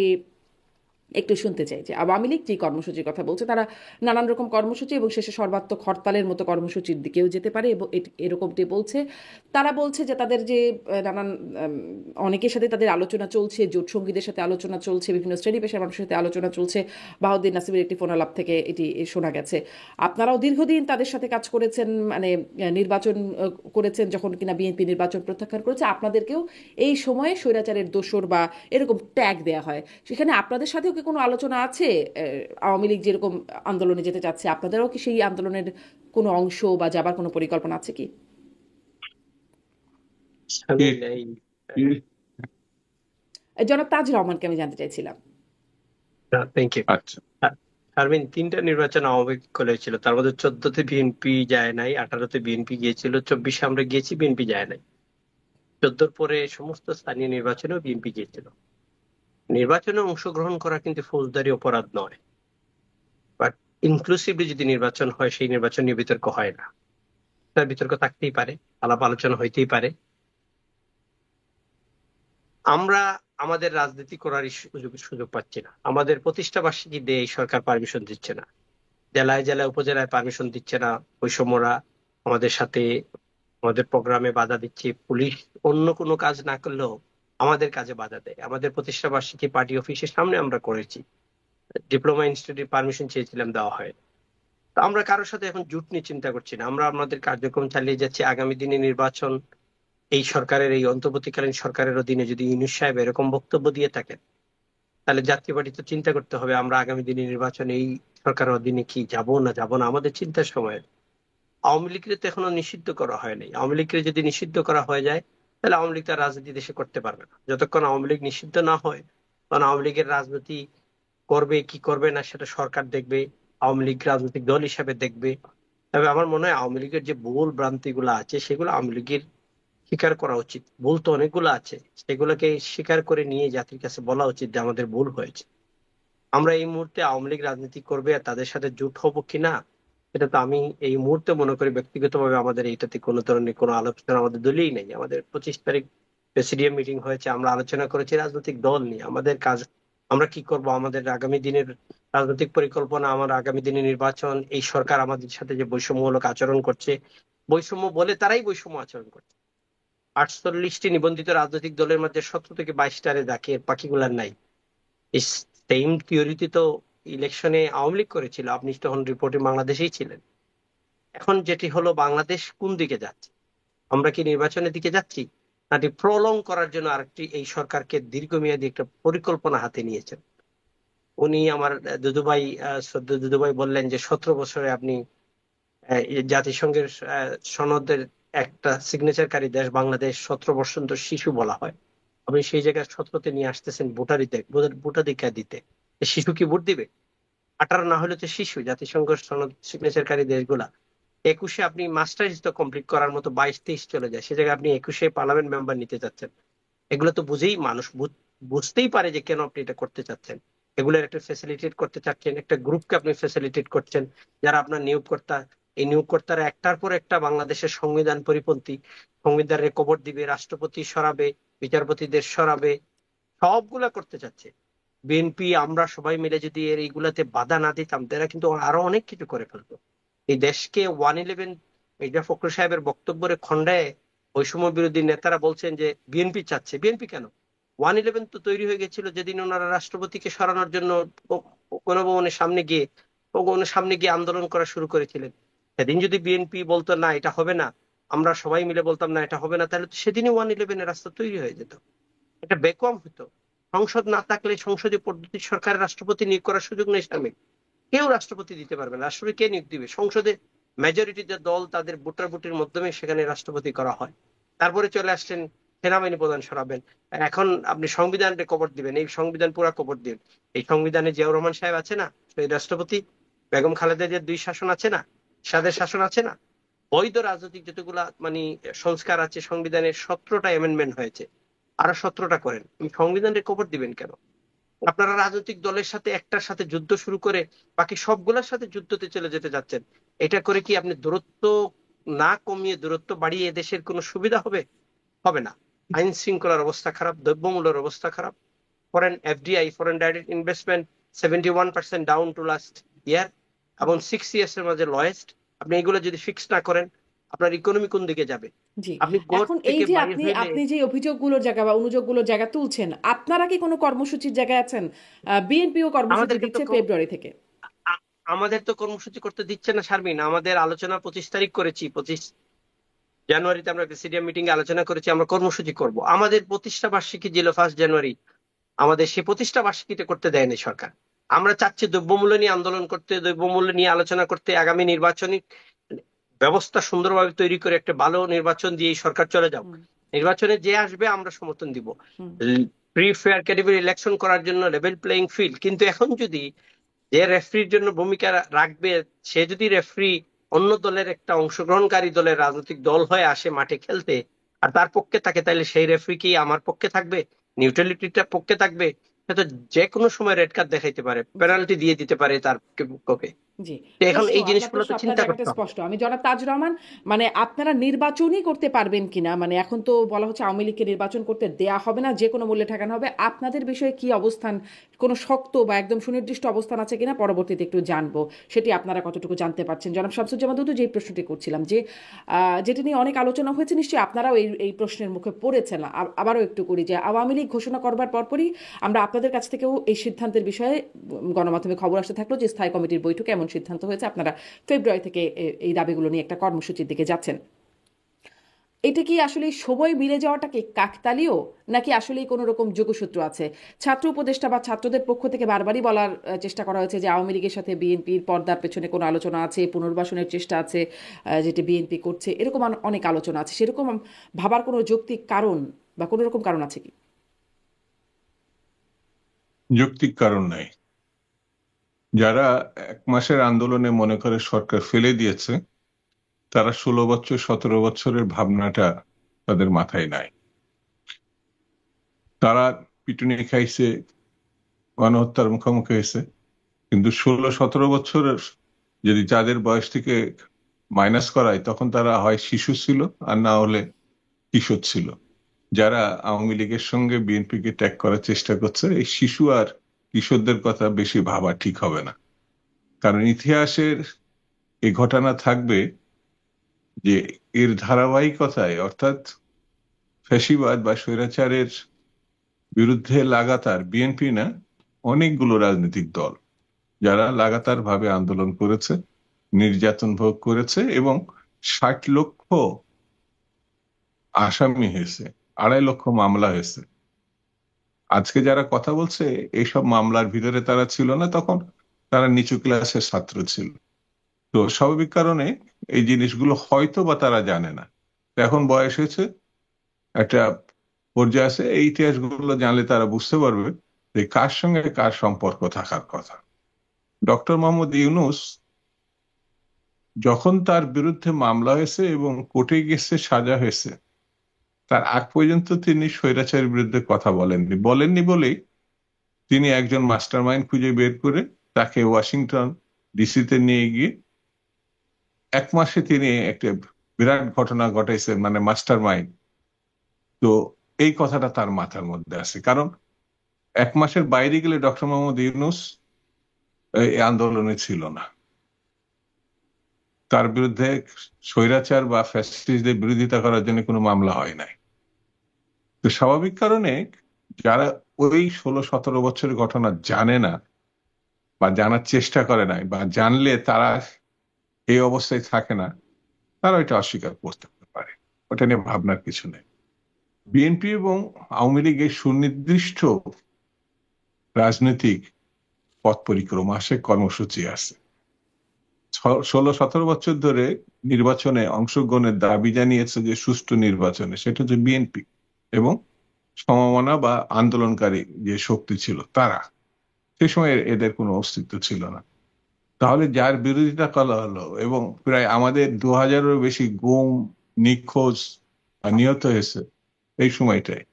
একটু শুনতে চাই যে আওয়ামী লীগ যে কর্মসূচির কথা বলছে, তারা নানান রকম কর্মসূচি এবং শেষে সর্বাত্মক হরতালের মতো কর্মসূচির দিকেও যেতে পারে এবং এরকমটি বলছে। তারা বলছে যে তাদের যে নানান অনেকের সাথে তাদের আলোচনা চলছে, জোট সঙ্গীদের সাথে আলোচনা চলছে, বিভিন্ন শ্রেণী পেশার মানুষের সাথে আলোচনা চলছে। বাহাউদ্দিন নাসিমের একটি ফোন আলাপ থেকে এটি শোনা গেছে। আপনারাও দীর্ঘদিন তাদের সাথে কাজ করেছেন, মানে নির্বাচন করেছেন, যখন কিনা বিএনপি নির্বাচন প্রত্যাখ্যান করেছে আপনাদেরকেও এই সময়ে স্বৈরাচারের দোসর বা এরকম ট্যাগ দেয়া হয়। সেখানে আপনাদের সাথেও কি কোনো আলোচনা আছে? আওয়ামী লীগ যেরকম আন্দোলনে যেতে চাচ্ছে, আপনাদেরও কি সেই আন্দোলনের কোনো অংশ বা যাবার কোনো পরিকল্পনা আছে কি? শারমিন, এই জনাব তাজ রহমানকে আমি জানতে চাইছিলাম। Thank you. আচ্ছা, শারমিন, 3টা নির্বাচন আওয়ামী লীগ করেছিল, তার মধ্যে 14তে বিএনপি যায় নাই, 18তে বিএনপি গিয়েছিল, 24-এ আমরা গিয়েছি, বিএনপি যায় নাই। 14-র পরে সমস্ত স্থানীয় নির্বাচনেও বিএনপি গিয়েছিল। নির্বাচনে অংশগ্রহণ করা কিন্তু ফৌজদারি অপরাধ নয়, বাট ইনক্লুসিভলি যদি নির্বাচন হয় সেই নির্বাচন নিয়ে বিতর্ক হয় না। তার বিতর্ক থাকতেই পারে, আলাপ আলোচনা হইতেই পারে। আমরা আমাদের রাজনীতি করার সুযোগ পাচ্ছি না। আমাদের প্রতিষ্ঠা বার্ষিকী দিয়ে এই সরকার পারমিশন দিচ্ছে না, জেলায় জেলায় উপজেলায় পারমিশন দিচ্ছে না। বৈষম্যরা আমাদের সাথে আমাদের প্রোগ্রামে বাধা দিচ্ছে। পুলিশ অন্য কোনো কাজ না করলেও আমাদের কাজে বাধা দেয়। আমাদের প্রতিষ্ঠা বার্ষিকী পার্টি অফিসের সামনে আমরা করেছি, ডিপ্লোমা ইনস্টিটিউটে পারমিশন চেয়েছিলাম, দেওয়া হয়। তো আমরা কারোর সাথে এখন জুট নিয়ে চিন্তা করছি না, আমরা আমাদের কার্যক্রম চালিয়ে যাচ্ছি। আগামী দিনে নির্বাচন এই সরকারের, এই অন্তর্বর্তীকালীন সরকারের অধীনে যদি ইউনূস সাহেব এরকম বক্তব্য দিয়ে থাকেন, তাহলে জাতীয় পার্টি তো চিন্তা করতে হবে আমরা আগামী দিনে নির্বাচন এই সরকারের অধীনে কি যাব না যাব না, আমাদের চিন্তার সময়। আওয়ামী লীগকে তো এখনো নিষিদ্ধ করা হয়নি। আওয়ামী লীগকে যদি নিষিদ্ধ করা হয়ে যায় তাহলে আওয়ামী লীগ তার রাজনীতি দেশে করতে পারবে না। যতক্ষণ আওয়ামী লীগ নিষিদ্ধ না হয় তখন আওয়ামী লীগের রাজনীতি করবে কি করবে না সেটা সরকার দেখবে, আওয়ামী লীগ রাজনৈতিক দল হিসাবে দেখবে। তবে আমার মনে হয় আওয়ামী লীগের যে ভুল ভ্রান্তি গুলো আছে সেগুলো আওয়ামী লীগের স্বীকার করা উচিত। ভুল তো অনেকগুলো আছে, সেগুলোকে স্বীকার করে নিয়ে জাতির কাছে বলা উচিত যে আমাদের ভুল হয়েছে। আমরা এই মুহূর্তে আওয়ামী লীগ রাজনীতি করবে আর তাদের সাথে জোট হবো কিনা, এটা তো আমি এই মুহূর্তে মনে করি ব্যক্তিগতভাবে আমাদের এইটাতে কোনো ধরনের কোনো আলোচনা আমাদের দলেই নেই। আমাদের 25 তারিখ প্রেসিডিয়াম মিটিং হয়েছে, আমরা আলোচনা করেছি রাজনৈতিক দল নিয়ে আমাদের কাজ, আমরা কি করব, আমাদের আগামী দিনের রাজনৈতিক পরিকল্পনা, আমার আগামী দিনের নির্বাচন। এই সরকার আমাদের সাথে যে বৈষম্যমূলক আচরণ করছে, বৈষম্য বলে তারাই বৈষম্য আচরণ করছে। 48টি নিবন্ধিত রাজনৈতিক দলের মধ্যে 17 থেকে 22টারে যাকে, বাকিগুলার নাই। সেম থিওরিতে তো ইলেকশনে আওয়ামী লীগ করেছিল, আপনি তখন রিপোর্টে বাংলাদেশেই ছিলেন। এখন যেটি হলো, বাংলাদেশ কোন দিকে যাচ্ছে? আমরা কি নির্বাচনের দিকে যাচ্ছি, নাকি প্রলং করার জন্য আরেকটি এই সরকারকে দীর্ঘমেয়াদী একটা পরিকল্পনা হাতে নিয়েছেন? উনি আমার দুদুভাই, শ্রদ্ধেয় দুদুভাই বললেন যে 17 বছরে আপনি এই জাতিসংঘের সনদের একটা সিগনেচারকারী দেশ বাংলাদেশ, 17 বছর তো শিশু বলা হয়, আপনি সেই জায়গায় 17তে নিয়ে আসতেছেন ভোটাধিকার দিতে। শিশু কি ভোট দিবে? 18 না হলে তো শিশু। জাতিসংঘ সনদ সিগনেচারকারী দেশগুলা 21-এ আপনি মাস্টার্স তো কমপ্লিট করার মতো 22-23 চলে যায়, সে জায়গায় আপনি 21-এ পার্লামেন্ট মেম্বার নিতে চাচ্ছেন। এগুলো তো বুঝেই মানুষ বুঝতেই পারে যে কেন আপনি এটা করতে চাচ্ছেন। এগুলোর একটা ফ্যাসিলিটেট করতে চাচ্ছেন, একটা গ্রুপকে আপনি ফ্যাসিলিটেট করছেন যারা আপনার নিয়োগকর্তা। এই নিয়োগকর্তারা একটার পর একটা বাংলাদেশের সংবিধান পরিপন্থী, সংবিধানের কবর দিবে, রাষ্ট্রপতি সরাবে, বিচারপতিদের সরাবে, সবগুলা করতে চাচ্ছে। বিএনপি আমরা সবাই মিলে যদি এর এইগুলাতে বাধা না দিতাম, তারা কিন্তু আরো অনেক কিছু করে ফেলতো। এই দেশকে 111 মির্জা ফখরুল সাহেবের বক্তব্যের খণ্ডায় ওই সময় বিরোধী নেতারা বলছেন যে বিএনপি চাচ্ছে। বিএনপি কেন? 111 তো তৈরি হয়ে গেছিল যেদিন ওনারা রাষ্ট্রপতিকে সরানোর জন্য গণভবনের সামনে গিয়ে আন্দোলন করা শুরু করেছিলেন। সেদিন যদি বিএনপি বলতো না এটা হবে না, আমরা সবাই মিলে বলতাম না এটা হবে না, তাহলে তো সেদিনই 111 রাস্তা তৈরি হয়ে যেত। এটা বেকম হতো। সংসদ না থাকলে সংসদীয় পদ্ধতির সরকারের রাষ্ট্রপতি নিয়োগ করার সুযোগ নেই সামিল। কেউ রাষ্ট্রপতি দিতে পারবে না। রাষ্ট্রপতি কে নিয়োগ দিবে? সংসদে মেজরিটি যে দল তাদের ভোটাভুটির মাধ্যমে সেখানে রাষ্ট্রপতি করা হয়। তারপরে চলে আসছেন সেনাবাহিনী প্রধান সরাবেন। এখন আপনি সংবিধানকে কবর দিবেন, এই সংবিধান পুরা কবর দিবেন। এই সংবিধানে জিয়াউর রহমান সাহেব আছে না, সেই রাষ্ট্রপতি, বেগম খালেদা জিয়ার 2 শাসন আছে না, সাদের শাসন আছে না, বৈধ রাজনৈতিক যতগুলা মানে সংস্কার আছে সংবিধানের 17টা অ্যামেন্ডমেন্ট হয়েছে, আরো 17টা করেন। সংবিধানের কবর দিবেন কেন? আপনারা রাজনৈতিক দলের সাথে একটার সাথে যুদ্ধ শুরু করে বাকি সবগুলোর সাথে যুদ্ধতে চলে যেতে যাচ্ছেন। এটা করে কি আপনি দূরত্ব না কমিয়ে দূরত্ব বাড়িয়ে দেশের কোনো সুবিধা হবে? হবে না। আইন শৃঙ্খলার অবস্থা খারাপ, দ্রব্যমূল্যের অবস্থা খারাপ, foreign FDI, foreign direct investment 71% down to last year, এবং 6 ইয়ার্স এর মাঝে লয়েস্ট। আপনি এগুলো যদি ফিক্স না করেন, আপনার ইকোনমি কোন দিকে যাবে? জি, আপনি গোট এখন এই থেকে যে বাইরে আপনি হইলে আপনি যে অভিযোগগুলোর জায়গা বা অনুযোগগুলোর জায়গা তুলছেন, আপনারা কি কোনো কর্মসূচির জায়গায় আছেন? বিএনপিও কর্মসূচি আমাদেরকে তো দিচ্ছে ফেব্রুয়ারি থেকে। আমাদের তো কর্মসূচি করতে দিচ্ছে না শারমিন। আমাদের আলোচনা 25 তারিখ করেছি, 25 জানুয়ারিতে আমরা প্রেসিডিয়াম মিটিং এ আলোচনা করেছি আমরা কর্মসূচি করব। আমাদের প্রতিষ্ঠা বার্ষিকী ছিল 1 জানুয়ারি, আমাদের সেই প্রতিষ্ঠা বার্ষিকীতে করতে দেয়নি সরকার। আমরা চাচ্ছি দ্রব্যমূল্য নিয়ে আন্দোলন করতে, দ্রব্যমূল্য নিয়ে আলোচনা করতে, আগামী নির্বাচনী ব্যবস্থা সুন্দরভাবে তৈরি করে একটা ভালো নির্বাচন দিয়ে এই সরকার চলে যাও। নির্বাচনে যে আসবে আমরা সমর্থন দিব, ফ্রি ফেয়ার ক্যাটেগরি ইলেকশন করার জন্য লেভেল প্লেইং ফিল্ড। কিন্তু এখন যদি যে রেফারির জন্য ভূমিকা রাখবে, সে যদি রেফারি অন্য দলের একটা অংশগ্রহণকারী দলের রাজনৈতিক দল হয়ে আসে মাঠে খেলতে আর তার পক্ষে থাকে, তাহলে সেই রেফারি কি আমার পক্ষে থাকবে? নিউট্রালিটিটা পক্ষে থাকবে? সে তো যে কোনো সময় রেড কার্ড দেখাইতে পারে, পেনাল্টি দিয়ে দিতে পারে তার পক্ষে। জি, এখন প্রশ্ন এই আপনার জিনিসগুলো প্রশ্ন তো আপনার চিন্তা জায়গাটা করতে হবে। স্পষ্ট। আমি জনাব তাজ রহমান, মানে আপনারা নির্বাচনই করতে পারবেন কিনা, মানে এখন তো বলা হচ্ছে আওয়ামী লীগকে নির্বাচন করতে দেয়া হবে না, যে কোনো মূল্যে ঠেকানো হবে। আপনাদের বিষয়ে কি অবস্থান, কোনো শক্ত বা একদম সুনির্দিষ্ট অবস্থান আছে কিনা পরবর্তীতে একটু জানবো, সেটি আপনারা কতটুকু জানতে পারছেন। জনাব শামসুজ্জামান দুদু, যেই প্রশ্নটি করছিলাম যে যেটি নিয়ে অনেক আলোচনা হয়েছে, নিশ্চয়ই আপনারাও এই প্রশ্নের মুখে পড়েছেন। আবারও একটু করি যে আওয়ামী লীগ ঘোষণা করবার পরপরই আমরা আপনাদের কাছ থেকেও এই সিদ্ধান্তের বিষয়ে গণমাধ্যমে খবর আসতে থাকলো যে স্থায়ী কমিটির বৈঠকে এমন সিদ্ধান্ত হয়েছে, আপনারা ফেব্রুয়ারি থেকে এই দাবিগুলো নিয়ে একটা কর্মসূচির দিকে যাচ্ছেন। এটা কি আসলে সময় মিলে যাওয়াটা কি কাকতালীয়, নাকি আসলে কোনো রকম যোগসূত্র আছে? ছাত্র উপদেষ্টা বা ছাত্রদের পক্ষ থেকে বারবারই বলার চেষ্টা করা হয়েছে যে আওয়ামী লীগের সাথে বিএনপির পর্দার পেছনে কোনো আলোচনা আছে, পুনর্বাসনের চেষ্টা আছে যেটি বিএনপি করছে, এরকম অনেক আলোচনা আছে। সেরকম ভাবার কোনো যৌক্তিক কারণ বা কোনো রকম কারণ আছে কি? যৌক্তিক কারণ নাই। যারা 1 মাসের আন্দোলনে মনে করে সরকার ফেলে দিয়েছে, তারা 16 বছর 17 বছরের ভাবনাটা তাদের মাথায় নাই। তারা পিটুনি খাইছে, গণহত্যার মুখোমুখি হয়েছে, কিন্তু 16-17 বছরের যদি যাদের বয়স থেকে মাইনাস করায়, তখন তারা হয় শিশু ছিল আর না হলে কিশোর ছিল। যারা আওয়ামী লীগের সঙ্গে বিএনপিকে ট্যাগ করার চেষ্টা করছে, এই শিশু আর কিশোরদের কথা বেশি ভাবা ঠিক হবে না। কারণ ইতিহাসের এই ঘটনা থাকবে যে এর ধারাবাহিকতায়, অর্থাৎ ফ্যাসিবাদ বা স্বৈরাচারের বিরুদ্ধে লাগাতার বিএনপি না, অনেকগুলো রাজনৈতিক দল যারা লাগাতার ভাবে আন্দোলন করেছে, নির্যাতন ভোগ করেছে এবং 60 লক্ষ আসামি হয়েছে, 2.5 লক্ষ মামলা হয়েছে। আজকে যারা কথা বলছে এইসব মামলার ভিতরে তারা ছিল না, তখন তারা নিচু ক্লাসের ছাত্র ছিল। তো স্বাভাবিক কারণে এই জিনিসগুলো হয়তো বা তারা জানে না। তো এখন বয়স হয়েছে, একটা পর্যায়ে আছে, এই ইতিহাসগুলো জানলে তারা বুঝতে পারবে যে কার সঙ্গে কার সম্পর্ক থাকার কথা। ডক্টর মোহাম্মদ ইউনূস যখন তার বিরুদ্ধে মামলা হয়েছে এবং কোর্টে গেছে, সাজা হয়েছে, তার আগ পর্যন্ত তিনি স্বৈরাচারের বিরুদ্ধে কথা বলেননি বলেই তিনি একজন মাস্টারমাইন্ড খুঁজে বের করে তাকে ওয়াশিংটন ডিসিতে নিয়ে গিয়ে 1 মাসে তিনি একটা বিরাট ঘটনা ঘটাইছেন, মানে মাস্টারমাইন্ড। তো এই কথাটা তার মাথার মধ্যে আছে, কারণ 1 মাসের বাইরে গেলে ডক্টর মোহাম্মদ ইউনূস এই আন্দোলনে ছিল না। তার বিরুদ্ধে স্বৈরাচার বা ফ্যাসিস্টদের বিরোধিতা করার জন্য কোনো মামলা হয় নাই। তো স্বাভাবিক কারণে যারা ওই 16-17 বছরের ঘটনা জানে না বা জানার চেষ্টা করে নাই, বা জানলে তারা এই অবস্থায় থাকে না, তারা ওইটা অস্বীকার করতে পারে। ওটা নিয়ে ভাবনার কিছু নেই। বিএনপি এবং আওয়ামী লীগের সুনির্দিষ্ট রাজনৈতিক পথ পরিক্রমা আছে, কর্মসূচি আছে। 16-17 বছর ধরে নির্বাচনে অংশগ্রহণের দাবি জানিয়েছে, যে সুষ্ঠু নির্বাচনে, সেটা হচ্ছে বিএনপি এবং সমমনা বা আন্দোলনকারী যে শক্তি ছিল তারা। সে সময় এদের কোনো অস্তিত্ব ছিল না। তাহলে যার বিরোধিতা করা হলো, এবং প্রায় আমাদের 2000-এরও বেশি গুম, নিখোঁজ বা নিহত হয়েছে এই সময়টায়,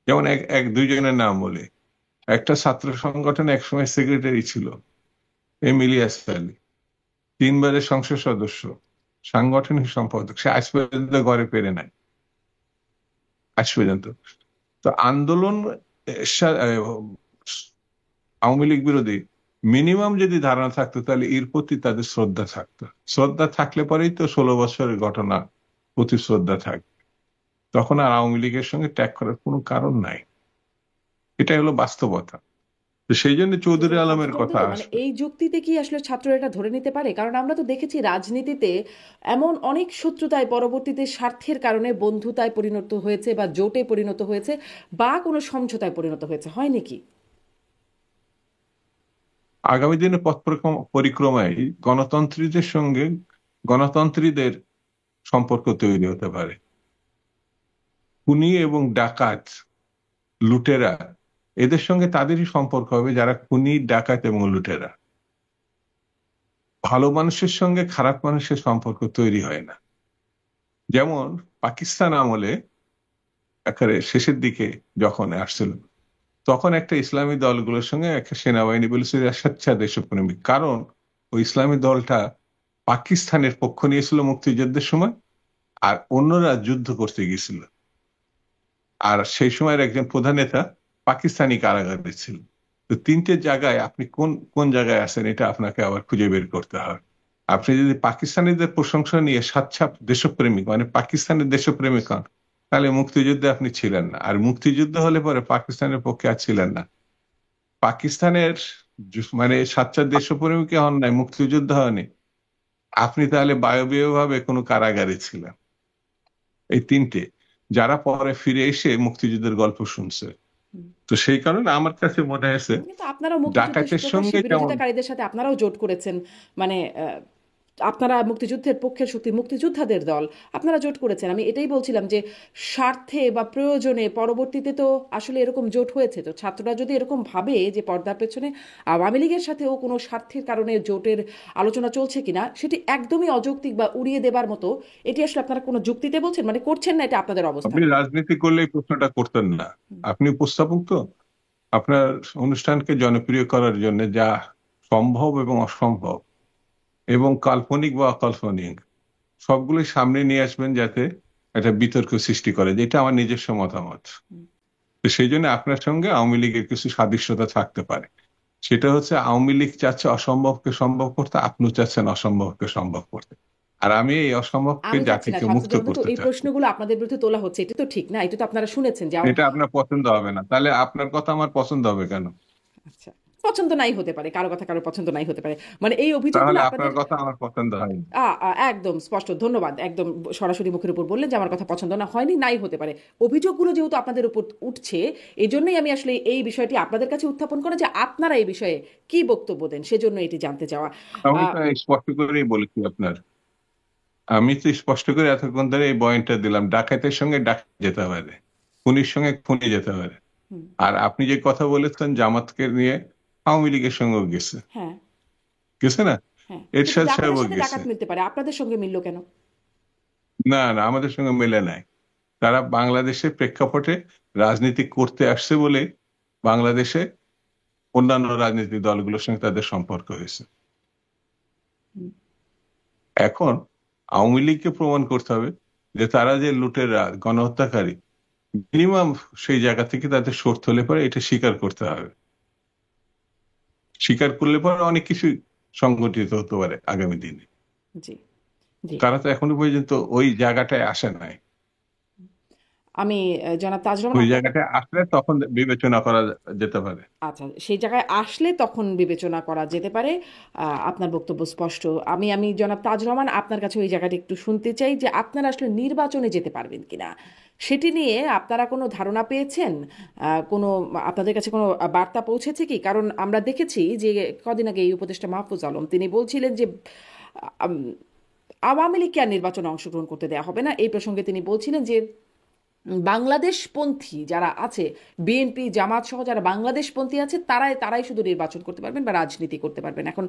যেমন এক এক দুইজনের নাম বলে, একটা ছাত্র সংগঠনে একসময় সেক্রেটারি ছিল এমিলিয়াস আলী, 3 বারের সংসদ সদস্য, সাংগঠনিক সম্পাদক, সে আজ পর্যন্ত ঘরে ফেরে নাই, আজ পর্যন্ত। তো আন্দোলন আওয়ামী লীগ বিরোধী মিনিমাম যদি ধারণা থাকতো, তাহলে এর প্রতি তাদের শ্রদ্ধা থাকতো। শ্রদ্ধা থাকলে পরেই তো 16 বছরের ঘটনা প্রতি শ্রদ্ধা থাকবে, তখন আর আওয়ামী লীগের সঙ্গে ত্যাগ করার কোনো কারণ নাই। এটাই হলো বাস্তবতা। তো সেই জন্য চৌধুরী আলমের কথা মানে আসবে। এই যুক্তিতে কি আসলে ছাত্ররা এটা ধরে নিতে পারে? কারণ আমরা তো দেখেছি রাজনীতিতে এমন অনেক শত্রুতায় পরবর্তীতে স্বার্থের কারণে বন্ধুতায় পরিণত হয়েছে বা জোটে পরিণত হয়েছে বা কোনো সমঝোতায় পরিণত হয়েছে, হয় নাকি? আগামী দিনে পথ পরিক্রমায় গণতন্ত্রীদের সঙ্গে গণতন্ত্রীদের সম্পর্ক তৈরি হতে পারে। খুনি এবং ডাকাত, লুটেরা, এদের সঙ্গে তাদেরই সম্পর্ক হবে যারা খুনি, ডাকাত এবং লুটেরা। ভালো মানুষের সঙ্গে খারাপ মানুষের সম্পর্ক তৈরি হয় না। যেমন পাকিস্তান আমলে একেবারে শেষের দিকে যখন আসছিল, তখন একটা ইসলামী দলগুলোর সঙ্গে একটা সেনাবাহিনী বলেছিল স্বেচ্ছা দেশপ্রেমিক, কারণ ওই ইসলামী দলটা পাকিস্তানের পক্ষ নিয়েছিল মুক্তিযুদ্ধের সময়, আর অন্যরা যুদ্ধ করতে গিয়েছিল। আর সেই সময়ের একজন প্রধান নেতা পাকিস্তানি কারাগারে ছিল। তো 3টে জায়গায় আপনি কোন কোন জায়গায় আছেন, এটা আপনাকে আবার খুঁজে বের করতে হবে। আপনি যদি পাকিস্তানিদের প্রশংসা নিয়ে স্বাচ্ছা দেশপ্রেমিক, মানে পাকিস্তানের দেশপ্রেমিক হন, তাহলে মুক্তিযুদ্ধে আপনি ছিলেন না। আর মুক্তিযুদ্ধ হলে পরে পাকিস্তানের পক্ষে আর ছিলেন না। পাকিস্তানের মানে স্বাচ্ছা দেশপ্রেমিক হন নাই, মুক্তিযুদ্ধ হয়নি, আপনি তাহলে বায়বীয় ভাবে কোনো কারাগারে ছিলেন। এই 3টে, যারা পরে ফিরে এসে মুক্তিযুদ্ধের গল্প শুনছে। তো সেই কারণে আমার কাছে মনে হয়েছে কিন্তু আপনারাও মুক্তিযুদ্ধের ডাকাতের প্রকাশ্যে সঙ্গে যেমন বিরোধিতাকারীদের সাথে আপনারাও জোট করেছেন, মানে আপনারা মুক্তিযুদ্ধের পক্ষের শক্তি, মুক্তিযোদ্ধাদের দল, আপনারা জোট করেছেন। আমি এটাই বলছিলাম যে স্বার্থে বা প্রয়োজনে পরবর্তীতে তো আসলে এরকম জোট হয়েছে। তো ছাত্ররা যদি এরকম ভাবে যে পর্দার পেছনে আওয়ামী লীগের সাথেও কোনো স্বার্থের কারণে জোটের আলোচনা চলছে কিনা, সেটি একদমই অযৌক্তিক বা উড়িয়ে দেবার মতো। এটি আসলে আপনারা কোনো যুক্তিতে বলছেন, মানে করছেন না, এটা আপনাদের অবস্থান। আপনি রাজনীতি করলে এই প্রশ্নটা করতেন না। আপনি উপস্থাপক, তো আপনার অনুষ্ঠানকে জনপ্রিয় করার জন্য যা সম্ভব এবং অসম্ভব এবং কাল্পনিক বা অকাল্পনিক সবগুলোই সামনে নিয়ে আসবেন, যাতে একটা বিতর্ক সৃষ্টি করে, যেটা আমার নিজস্ব মতামত। তো সেই জন্য আপনার সঙ্গে আওয়ামী লীগের কিছু সাদৃশ্যতা থাকতে পারে। সেটা হচ্ছে আওয়ামী লীগ চাচ্ছে অসম্ভবকে সম্ভব করতে, আপনিও চাচ্ছেন অসম্ভবকে সম্ভব করতে, আর আমি এই অসম্ভবকে আমি চাচ্ছি না জাতিকে মুক্ত ছাত্রদের মধ্যে তো করতে এই চাচ্ছি। প্রশ্নগুলো আপনাদের বিরুদ্ধে তোলা হচ্ছে, এটা তো ঠিক না। এটা তো আপনারা শুনেছেন যে এটা আপনার পছন্দ হবে না, তাহলে আপনার কথা আমার পছন্দ হবে কেন? আচ্ছা, পছন্দ নাই হতে পারে, কারো কথা কারো পছন্দ নাই হতে পারে, মানে এই অভিযোগগুলো তাহলে আপনার আপনাদের। কথা আমার পছন্দ হয়নি। একদম স্পষ্ট, ধন্যবাদ, একদম সরাসরি মুখের উপর বললেন যে আমার কথা পছন্দ না হয়নি, নাই হতে পারে। অভিযোগগুলো যেহেতু আপনাদের উপর উঠছে, এই জন্যই আমি আসলে এই বিষয়টি আপনাদের কাছে উত্থাপন করা, যে আপনারা এই বিষয়ে কি বক্তব্য দেন, সেজন্য এটি জানতে চাওয়া। আমি আহ, তো স্পষ্ট করেই বলেছি আপনার, আমি তো স্পষ্ট করে এতক্ষণ ধরে এই পয়েন্টটা দিলাম, ডাকাতের সঙ্গে ডাকাত যেতে পারে, খুনির সঙ্গে খুনি যেতে পারে। হুম, আর আপনি যে কথা বলেছেন জামাতকে নিয়ে, আওয়ামী লীগের সঙ্গেও গেছে, হ্যাঁ, গেছে না? হ্যাঁ, কিন্তু এরশাদ জামাতের সাহেবও সাথে গেছে। ডাকাত মিলতে পারে, আপনাদের সঙ্গে মিলল কেন? না না, আমাদের সঙ্গে মেলে নাই। তারা বাংলাদেশের প্রেক্ষাপটে রাজনীতি করতে আসছে বলে বাংলাদেশে অন্যান্য রাজনৈতিক দলগুলোর সঙ্গে তাদের সম্পর্ক হয়েছে। হুম, এখন আওয়ামী লীগকে প্রমাণ করতে হবে যে তারা যে লুটেরা, গণহত্যাকারী, মিনিমাম সেই জায়গা থেকে তাদের সরতে হলে পরে এটা স্বীকার করতে হবে। স্বীকার করলে পরে অনেক কিছু সংগঠিত হতে পারে আগামী দিনে। জি, জি। তারা তো এখনো পর্যন্ত ওই জায়গাটায় আসে নাই। আমি জনাব তাজুল রহমান ওই আপনার। জায়গাটায় আসলে তখন বিবেচনা করা যেতে পারে। আচ্ছা, সেই জায়গায় আসলে তখন বিবেচনা করা যেতে পারে। আপনার বক্তব্য স্পষ্ট। আমি আমি জনাব তাজুল রহমান আপনার কাছে ওই জায়গাটা একটু শুনতে চাই, যে আপনারা আসলে নির্বাচনে যেতে পারবেন কিনা সেটি নিয়ে আপনারা কোনো ধারণা পেয়েছেন? কোনো আপনাদের কাছে কোনো বার্তা পৌঁছেছে কি? কারণ আমরা দেখেছি যে কদিন আগে এই উপদেষ্টা মাহফুজ আলম তিনি বলছিলেন যে আম, আওয়ামী লীগকে আর নির্বাচনে অংশগ্রহণ করতে দেওয়া হবে না। এই প্রসঙ্গে তিনি বলছিলেন যে বাংলাদেশপন্থী যারা আছে, বিএনপি জামাত সহ যারা বাংলাদেশপন্থী আছে, তারাই তারাই শুধু নির্বাচন করতে পারবেন বা রাজনীতি করতে পারবেন। এখন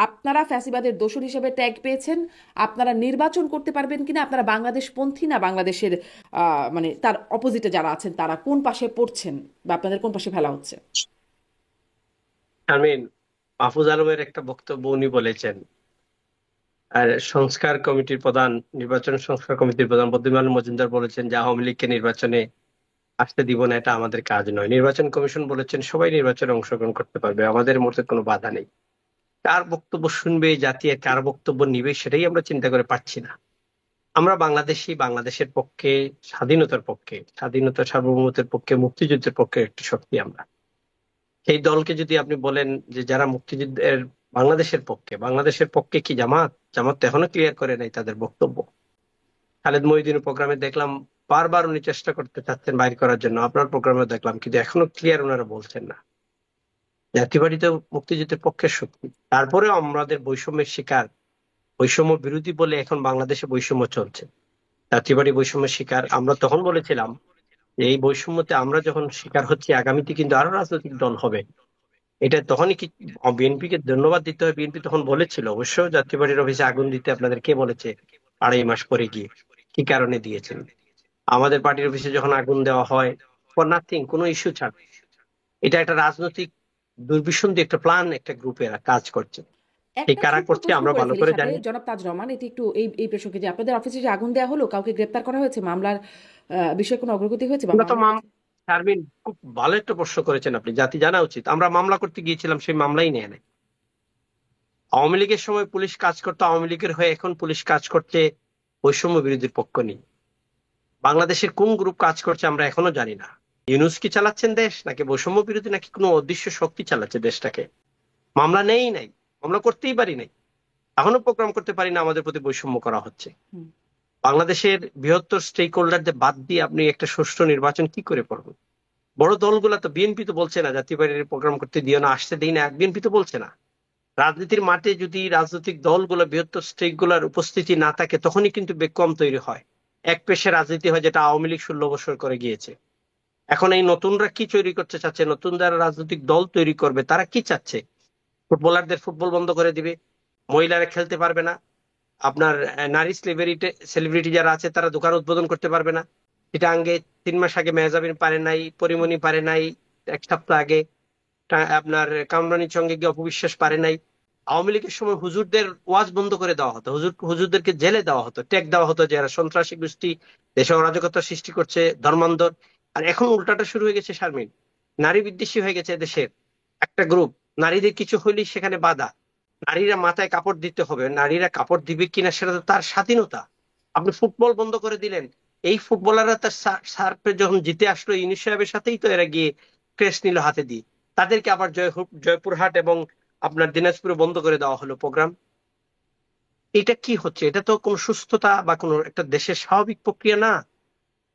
আপনারা ফ্যাসিবাদের দোসর হিসেবে ট্যাগ পেয়েছেন, আপনারা নির্বাচন করতে পারবেন কিনা, আপনারা বাংলাদেশপন্থী না বাংলাদেশের মানে তার অপোজিটে যারা আছেন তারা কোন পাশে পড়ছেন বা আপনাদের কোন পাশে ফেলা হচ্ছে? আমিন, মাহফুজ আলমের একটা বক্তব্য উনি বলেছেন, আর সংস্কার কমিটির প্রধান, নির্বাচন সংস্কার কমিটির প্রধান বদ্যুমান মজুমদার বলেছেন যে আওয়ামী লীগকে নির্বাচনে আসতে দিব না, এটা আমাদের কাজ নয়। নির্বাচন কমিশন বলেছেন সবাই নির্বাচনে অংশগ্রহণ করতে পারবে, আমাদের মধ্যে কোনো বাধা নেই। কার বক্তব্য শুনবে এই জাতি, আর কার বক্তব্য নিবে, সেটাই আমরা চিন্তা করে পাচ্ছি না। আমরা বাংলাদেশি, বাংলাদেশের পক্ষে, স্বাধীনতার পক্ষে, স্বাধীনতা সার্বভৌমত্বের পক্ষে, মুক্তিযুদ্ধের পক্ষে একটি শক্তি আমরা। সেই দলকে যদি আপনি বলেন যে যারা মুক্তিযুদ্ধের, বাংলাদেশের পক্ষে, বাংলাদেশের পক্ষে কি জামাত? জামাত তো এখনো ক্লিয়ার করে নাই তাদের বক্তব্য। খালেদ মহিউদ্দিনের প্রোগ্রামে দেখলাম বারবার উনি চেষ্টা করতে চাচ্ছেন বাইর করার জন্য, আপনার প্রোগ্রামে দেখলাম, কিন্তু এখনো ক্লিয়ার ওনারা বলছেন না। জাতীয়বাদী তো মুক্তিযুদ্ধের পক্ষের শক্তি, তারপরেও আমাদের বৈষম্যের শিকার, বৈষম্য বিরোধী বলে এখন বাংলাদেশে বৈষম্য চলছে। জাতীয়বাদী বৈষম্যের শিকার আমরা তখন বলেছিলাম যে এই বৈষম্যতে আমরা যখন শিকার হচ্ছি, আগামীতে কিন্তু আরো রাজনৈতিক দল হবে। এটা তখনই কি বিএনপি কে ধন্যবাদ দিতে হয়। বিএনপি তখন বলেছিল, অবশ্য জাতীয়বাড়ির অফিসে আগুন দিতে আপনাদের কে বলেছে 2.5 মাস পরে গিয়ে, কি কারণে দিয়েছেন? আমাদের পার্টির অফিসে যখন আগুন দেওয়া হয়, ফর নাথিং, কোনো ইস্যু ছাড়া। এটা একটা রাজনৈতিক দুর্বিসন্ধি, একটা প্ল্যান, একটা গ্রুপের কাজ করছে। এই একটা কারা ছোট্ট করছে প্রশ্ন আমরা করে ভালো ফেলি করে সাথে জানি। জনাব তাজ রহমান, এটি একটু এই এই প্রসঙ্গে, যে আপনাদের অফিসে যে আগুন দেওয়া হলো, কাউকে গ্রেপ্তার করা হয়েছে, মামলার বিষয়ে কোনো অগ্রগতি হয়েছে বা আমরা তো মামলা হয়েছে? শারমিন, খুব ভালো একটা প্রশ্ন করেছেন আপনি, জাতি জানা উচিত। আমরা মামলা করতে গিয়েছিলাম, সেই মামলাই নেয় নাই। আওয়ামী লীগের সময় পুলিশ কাজ করতো আওয়ামী লীগের হয়ে, এখন পুলিশ কাজ করতে বৈষম্য বিরোধীর পক্ষ নেই। বাংলাদেশের কোন গ্রুপ কাজ করছে আমরা এখনো জানি না। ইউনূস কি চালাচ্ছেন দেশ, নাকি বৈষম্য বিরোধী, নাকি কোনো অদৃশ্য শক্তি চালাচ্ছে দেশটাকে? মামলা নেই নাই, মামলা করতেই পারি নাই, এখনো প্রোগ্রাম করতে পারি না, আমাদের প্রতি বৈষম্য করা হচ্ছে। হুম, বাংলাদেশের বৃহত্তর স্টেক হোল্ডারদের বাদ দিয়ে আপনি একটা সুষ্ঠু নির্বাচন কি করে করবেন? বড় দলগুলা তো, বিএনপি তো বলছে না জাতীয় পার্টির প্রোগ্রাম করতে দিও না, আসতে দিই না, বিএনপি তো বলছে না। রাজনীতির মাঠে যদি রাজনৈতিক দলগুলো, বৃহত্তর স্টেক গুলার উপস্থিতি না থাকে, তখনই কিন্তু বেকম তৈরি হয়, এক পেশে রাজনীতি হয়, যেটা আওয়ামী লীগ 16 বছর করে গিয়েছে। এখন এই নতুনরা কি তৈরি করতে চাচ্ছে? নতুন যারা রাজনৈতিক দল তৈরি করবে তারা কি চাচ্ছে? ফুটবলারদের ফুটবল বন্ধ করে দিবে, মহিলারা খেলতে পারবে না, আপনার নারী সেলিব্রিটি যারা আছে তারা দোকান উদ্বোধন করতে পারবে না। এটা আগে 3 মাস আগে মেহজাবিন পারে নাই, পরিমণি পারে নাই, 1 সপ্তাহ আগে আপনার কামরানির সঙ্গে গিয়ে অপবিশ্বাস পারে নাই। আওয়ামী লীগের সময় হুজুরদের ওয়াজ বন্ধ করে দেওয়া হতো, হুজুরদেরকে জেলে দেওয়া হতো, ট্যাগ দেওয়া হতো যে এরা সন্ত্রাসী গোষ্ঠী, দেশে অরাজকতা সৃষ্টি করছে, ধর্মান্ধর। আর এখন উল্টাটা শুরু হয়ে গেছে শারমিন, নারী বিদ্বেষী হয়ে গেছে দেশের একটা গ্রুপ। নারীদের কিছু হইলেই সেখানে বাধা, নারীরা মাথায় কাপড় দিতে হবে, নারীরা কাপড় দিবে কিনা সেটা তো তার স্বাধীনতা। আপনি ফুটবল বন্ধ করে দিলেন, এই ফুটবলাররা তার সার্ফে যখন জিতে আসলো ইউনিস সাহেবের সাথেই তো এরা গিয়ে ক্রেস্ট নিল হাতে দিয়ে। তাদেরকে আবার জয়পুরহাট এবং আপনার দিনাজপুরে বন্ধ করে দেওয়া হলো প্রোগ্রাম। এটা কি হচ্ছে? এটা তো কোনো সুস্থতা বা কোনো একটা দেশের স্বাভাবিক প্রক্রিয়া না।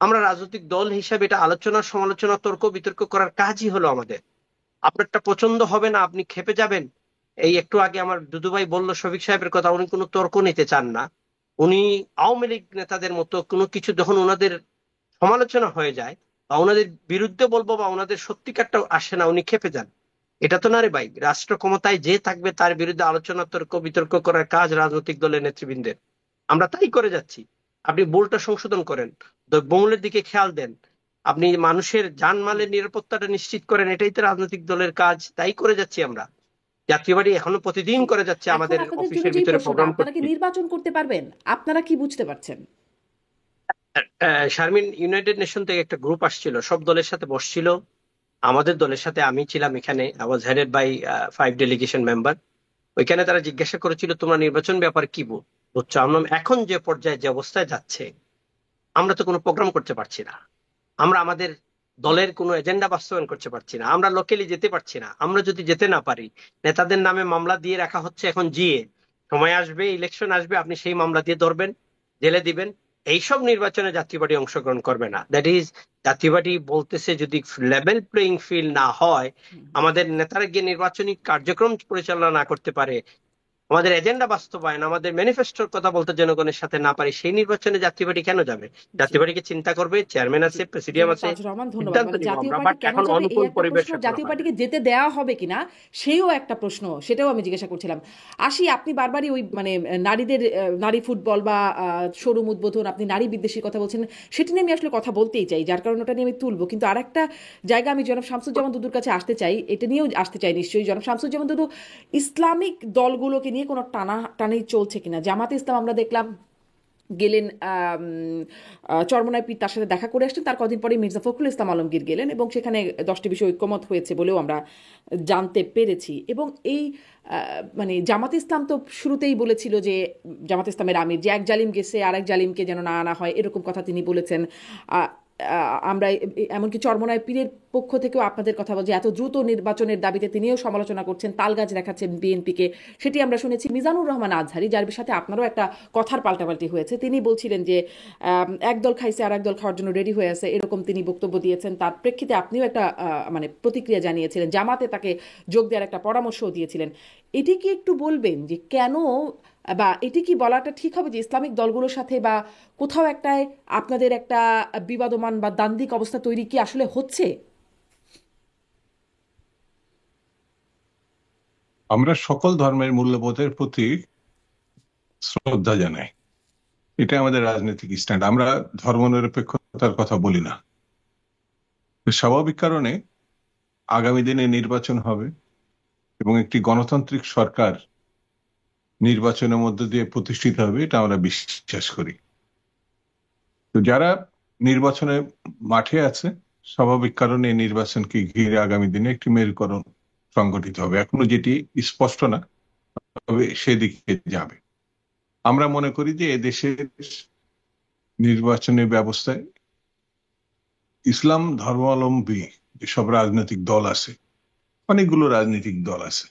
আমরা রাজনৈতিক দল হিসাবে এটা আলোচনা সমালোচনা তর্ক বিতর্ক করার কাজই হলো আমাদের। আপনারটা পছন্দ হবে না, আপনি খেপে যাবেন। এই একটু আগে আমার দুদু ভাই বললো শফিক সাহেবের কথা, উনি কোনো তর্ক নিতে চান না। উনি আওয়ামী লীগ নেতাদের মতো কোনো কিছু যখন ওনাদের সমালোচনা হয়ে যায় বা ওনাদের বিরুদ্ধে বলবো বা ওনাদের সত্যিকারটা আসে না, উনি খেপে যান। এটা তো না রে ভাই, রাষ্ট্র ক্ষমতায় যে থাকবে তার বিরুদ্ধে আলোচনা তর্ক বিতর্ক করার কাজ রাজনৈতিক দলের নেতৃবৃন্দের। আমরা তাই করে যাচ্ছি। আপনি ভুলটা সংশোধন করেন, মৌলের দিকে খেয়াল দেন, আপনি মানুষের জানমালের নিরাপত্তাটা নিশ্চিত করেন, এটাই তো রাজনৈতিক দলের কাজ। তাই করে যাচ্ছি আমরা। জাতীয়বাড়ি এখনো প্রতিদিন জি। করে যাচ্ছে, এখন আমাদের আপনাদের জন্য অফিসের যেই ভিতরে প্রশ্নটা, প্রোগ্রাম আপনারা কি করছি। নির্বাচন করতে পারবেন? আপনারা কি বুঝতে পারছেন? শারমিন, ইউনাইটেড নেশন থেকে একটা গ্রুপ আসছিল, সব দলের সাথে বসছিল, আমাদের দলের সাথে আমি ছিলাম এখানে, I was headed by 5 delegation member. ওইখানে তারা জিজ্ঞাসা করেছিল তোমরা নির্বাচন ব্যাপারে কি বুঝছো। আমরা এখন যে পর্যায়ে যে অবস্থায় যাচ্ছে, আমরা তো কোনো প্রোগ্রাম করতে পারছি না, আমরা আমাদের দলের কোনো এজেন্ডা বাস্তবায়ন করতে পারছি না, আমরা লোকালি যেতে পারছি না। আমরা যদি যেতে না পারি, নেতাদের নামে মামলা দিয়ে রাখা হচ্ছে এখন জিয়ে, সময় আসবে, ইলেকশন আসবে, আপনি সেই মামলা দিয়ে ধরবেন, জেলে দিবেন। এইসব নির্বাচনে জাতীয় পার্টি অংশগ্রহণ করবে না। দ্যাট ইজ, জাতীয় পার্টি বলতেছে যদি লেভেল প্লেইং ফিল্ড না হয়, আমাদের নেতারা গিয়ে নির্বাচনী কার্যক্রম পরিচালনা না করতে পারে, আমাদের এজেন্ডা বাস্তবায়ন, আমাদের ম্যানিফেস্টোর কথা বলতে জনগণের সাথে না পারি, সেই নির্বাচনে জাতীয় পার্টি কেন যাবে? জি জাতীয় পার্টিকে চিন্তা করবে, চেয়ারম্যান জি, আছে, প্রেসিডিয়াম জনাব আছে, তাজুর রহমান, ধন্যবাদ। সিদ্ধান্ত মানে নিব জাতীয় আমরা, পার্টি বাট কেন এখন যাবে এই অনুকূল একটা পরিবেশ প্রশ্ন, এখনো জাতীয় হয় পার্টিকে নাই। যেতে দেওয়া হবে কিনা সেও একটা প্রশ্ন, সেটাও আমি জিজ্ঞাসা করছিলাম। আসি, আপনি বারবারই ওই মানে নারীদের নারী ফুটবল বা শোরুম উদ্বোধন, আপনি নারী বিদ্বেষীর কথা বলছেন, সেটা নিয়ে আমি আসলে কথা বলতেই চাই, যার কারণে ওটা নিয়ে আমি তুলবো। কিন্তু আরেকটা জায়গা আমি জনাব শামসুজ্জামান দুদুর কাছে আসতে চাই, এটা নিয়েও আসতে চাই নিশ্চয়ই। জনাব শামসুজ্জামান দুদু, ইসলামিক দলগুলোকে নিয়ে কোনো টানাটানি চলছে কিনা? জামাতে ইসলাম আমরা দেখলাম গেলেন, চরমোনাই পীর তার সাথে দেখা করে আসছেন, তার কদিন পরে মির্জা ফখরুল ইসলাম আলমগীর গেলেন এবং সেখানে 10টি বিষয় ঐক্যমত হয়েছে বলেও আমরা জানতে পেরেছি। এবং এই মানে জামাত ইসলাম তো শুরুতেই বলেছিল যে, জামাত ইসলামের আমির, যে এক জালিম গেছে আর এক জালিমকে যেন না আনা হয়, এরকম কথা তিনি বলেছেন। আমরা এমনকি চরমোনাই পীরের পক্ষ থেকেও আপনাদের কথা বলছি, এত দ্রুত নির্বাচনের দাবিতে তিনিও সমালোচনা করছেন, তালগাছ দেখাচ্ছেন বিএনপিকে, সেটি আমরা শুনেছি। মিজানুর রহমান আজহারি, যার সাথে আপনারও একটা কথার পাল্টাপাল্টি হয়েছে, তিনি বলছিলেন যে একদল খাইছে আর একদল খাওয়ার জন্য রেডি হয়ে আছে, এরকম তিনি বক্তব্য দিয়েছেন। তার প্রেক্ষিতে আপনিও একটা মানে প্রতিক্রিয়া জানিয়েছিলেন, জামাতে তাকে যোগ দেওয়ার একটা পরামর্শও দিয়েছিলেন। এটি কি একটু বলবেন যে কেন, বা এটি কি বলাটা ঠিক হবে যে ইসলামিক দলগুলোর সাথে বা কোথাও একটায় আপনাদের একটা বিবাদমান বা দ্বান্দ্বিক অবস্থা তৈরি কি আসলে হচ্ছে? আমরা সকল ধর্মের মূল্যবোধের প্রতি শ্রদ্ধা জানাই, এটা আমাদের রাজনৈতিক স্ট্যান্ড। আমরা ধর্মনিরপেক্ষতার কথা বলি না। তো স্বাভাবিক কারণে আগামী দিনে নির্বাচন হবে এবং একটি গণতান্ত্রিক সরকার নির্বাচনের মধ্য দিয়ে প্রতিষ্ঠিত হবে, এটা আমরা বিশ্বাস করি। তো যারা নির্বাচনে মাঠে আছে, স্বাভাবিক কারণে এই নির্বাচনকে ঘিরে আগামী দিনে একটি মেরুকরণ সংগঠিত হবে। এখনো যেটি স্পষ্ট না, তবে সেদিকে যাবে। আমরা মনে করি যে এদেশের নির্বাচনী ব্যবস্থায় ইসলাম ধর্মাবলম্বী যেসব রাজনৈতিক দল আছে, অনেকগুলো রাজনৈতিক দল আছে,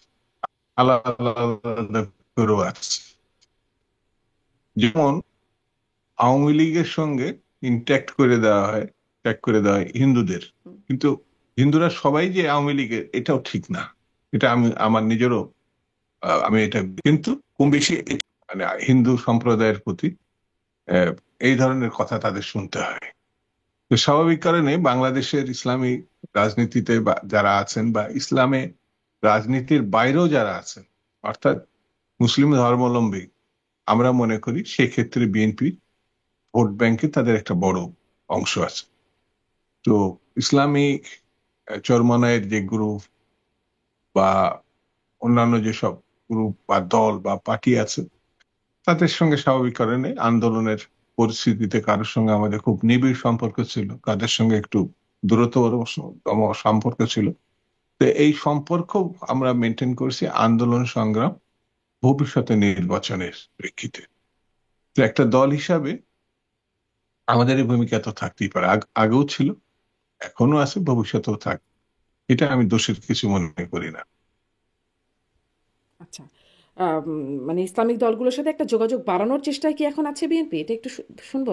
আলাদা আলাদা করেও আছে। যেমন আওয়ামী লীগের সঙ্গে ইন্ট্যাক্ট করে দেওয়া হয়, ত্যাগ করে দেওয়া হয় হিন্দুদের, কিন্তু হিন্দুরা সবাই যে আওয়ামী লীগের এটাও ঠিক না। এটা আমি আমার নিজেরও আমি এটা, কিন্তু কম বেশি মানে হিন্দু সম্প্রদায়ের প্রতি আহ, এই ধরনের কথা তাদের শুনতে হয়। তো স্বাভাবিক কারণে বাংলাদেশের ইসলামী রাজনীতিতে যারা আছেন বা ইসলামে রাজনীতির বাইরেও যারা আছেন, অর্থাৎ মুসলিম ধর্মাবলম্বী, আমরা মনে করি সেক্ষেত্রে বিএনপি ভোট ব্যাংকে তাদের একটা বড় অংশ আছে। তো ইসলামিক চরমনায়ের যে গ্রুপ বা অন্যান্য যেসব গ্রুপ বা দল বা পার্টি আছে, তাদের সঙ্গে স্বাভাবিক কারণে আন্দোলনের পরিস্থিতিতে কারোর সঙ্গে আমাদের খুব নিবিড় সম্পর্ক ছিল, কাদের সঙ্গে একটু দূরত্বতম সম্পর্ক ছিল। তো এই সম্পর্ক আমরা মেনটেন করছি আন্দোলন সংগ্রাম ভবিষ্যতে নির্বাচনের প্রেক্ষিতে। তো একটা দল হিসাবে আমাদের এই ভূমিকা তো থাকতেই পারে, আগেও ছিল, এখনো আছে, ভবিষ্যতেও থাকবে। এটা আমি দোষের কিছু মনে করি না। আচ্ছা, মানে ইসলামিক দলগুলোর সাথে একটা যোগাযোগ বাড়ানোর চেষ্টায় কি এখন আছে বিএনপি? এটা একটু শুনবো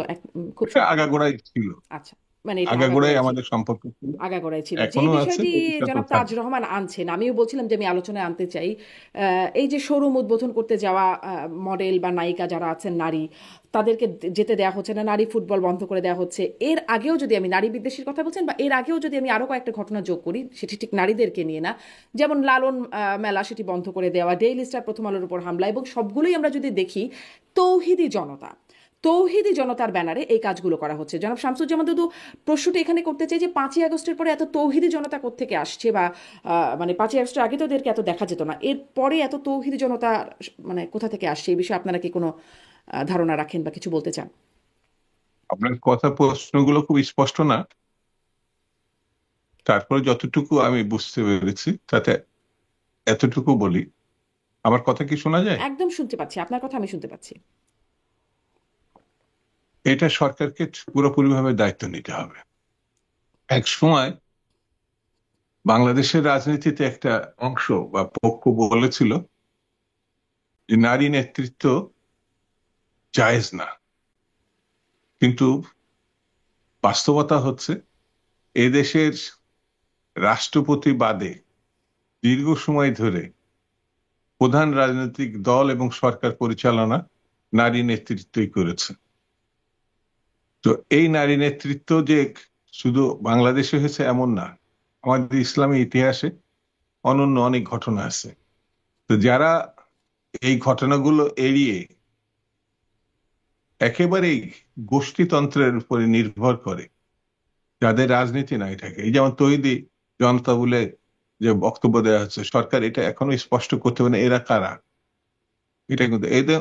খুব এটা সংক্ষেপে। আগাগোড়াই ছিল, আচ্ছা, মানে এটা আগাগোড়াই আগাগোড়াই ছিল। আমাদের সম্পর্ক ছিল, আগাগোড়াই ছিল যে এখনো আছে, বিষয়টি ভবিষ্যতেও জনাব তাজ থাকবে। রহমান আনছেন, আমিও বলছিলাম যে আমি আলোচনায় আনতে চাই। এই যে শোরুম উদ্বোধন করতে যাওয়া মডেল বা নায়িকা যারা আছেন নারী, তাদেরকে যেতে দেওয়া হচ্ছে না, নারী ফুটবল বন্ধ করে দেওয়া হচ্ছে। এর আগেও যদি আমি নারী বিদ্বেষীর কথা বলছেন, বা এর আগেও যদি আমি আরো কয়েকটা ঘটনা যোগ করি, সেটি ঠিক নারীদেরকে নিয়ে না, যেমন লালন মেলা সেটি বন্ধ করে দেওয়া, ডেইলি স্টার প্রথম আলোর উপর হামলা, এবং সবগুলোই আমরা যদি দেখি তৌহিদি জনতা, তৌহিদি জনতার ব্যানারে এই কাজগুলো করা হচ্ছে। জনাব শামসুজ্জামান দুদু, প্রশ্নটা এখানে করতে চাই যে 5ই আগস্টের পরে এত তৌহিদি জনতা কোত্থেকে আসছে, বা মানে 5ই আগস্টের আগে তো ওদেরকে এত দেখা যেত না, এরপরে এত তৌহিদি জনতা মানে কোথা থেকে আসছে? এই বিষয়ে আপনারা কি কোনো ধারণা রাখেন বা কিছু বলতে চান? আপনার কথা, প্রশ্নগুলো খুব স্পষ্ট না, তারপরে যতটুকু আমি বুঝতে পেরেছি তাতে এতটুকু বলি। আমার কথা কি শোনা যায়? একদম শুনতে পাচ্ছি, আপনার কথা আমি শুনতে পাচ্ছি। এটা সরকারকে পুরোপুরিভাবে দায়িত্ব নিতে হবে। এক সময় বাংলাদেশের রাজনীতিতে একটা অংশ বা পক্ষ বলেছিল যে নারী নেতৃত্ব জায়েজ না, কিন্তু বাস্তবতা হচ্ছে এদেশের রাষ্ট্রপতি বাদে দীর্ঘ সময় ধরে প্রধান রাজনৈতিক দল এবং সরকার পরিচালনা নারী নেতৃত্বই করেছে। তো এই নারী নেতৃত্ব যে শুধু বাংলাদেশে হয়েছে এমন না, আমাদের ইসলামী ইতিহাসে অনন্য অনেক ঘটনা আছে। তো যারা এই ঘটনাগুলো এড়িয়ে একেবারেই গোষ্ঠীতন্ত্রের উপরে নির্ভর করে, যাদের রাজনীতি নাই থাকে, এই যেমন তৌহিদি জনতা বলে যে বক্তব্য দেওয়া হচ্ছে, সরকার এটা এখনো স্পষ্ট করতে পারে না এরা কারা। এটা কিন্তু এদের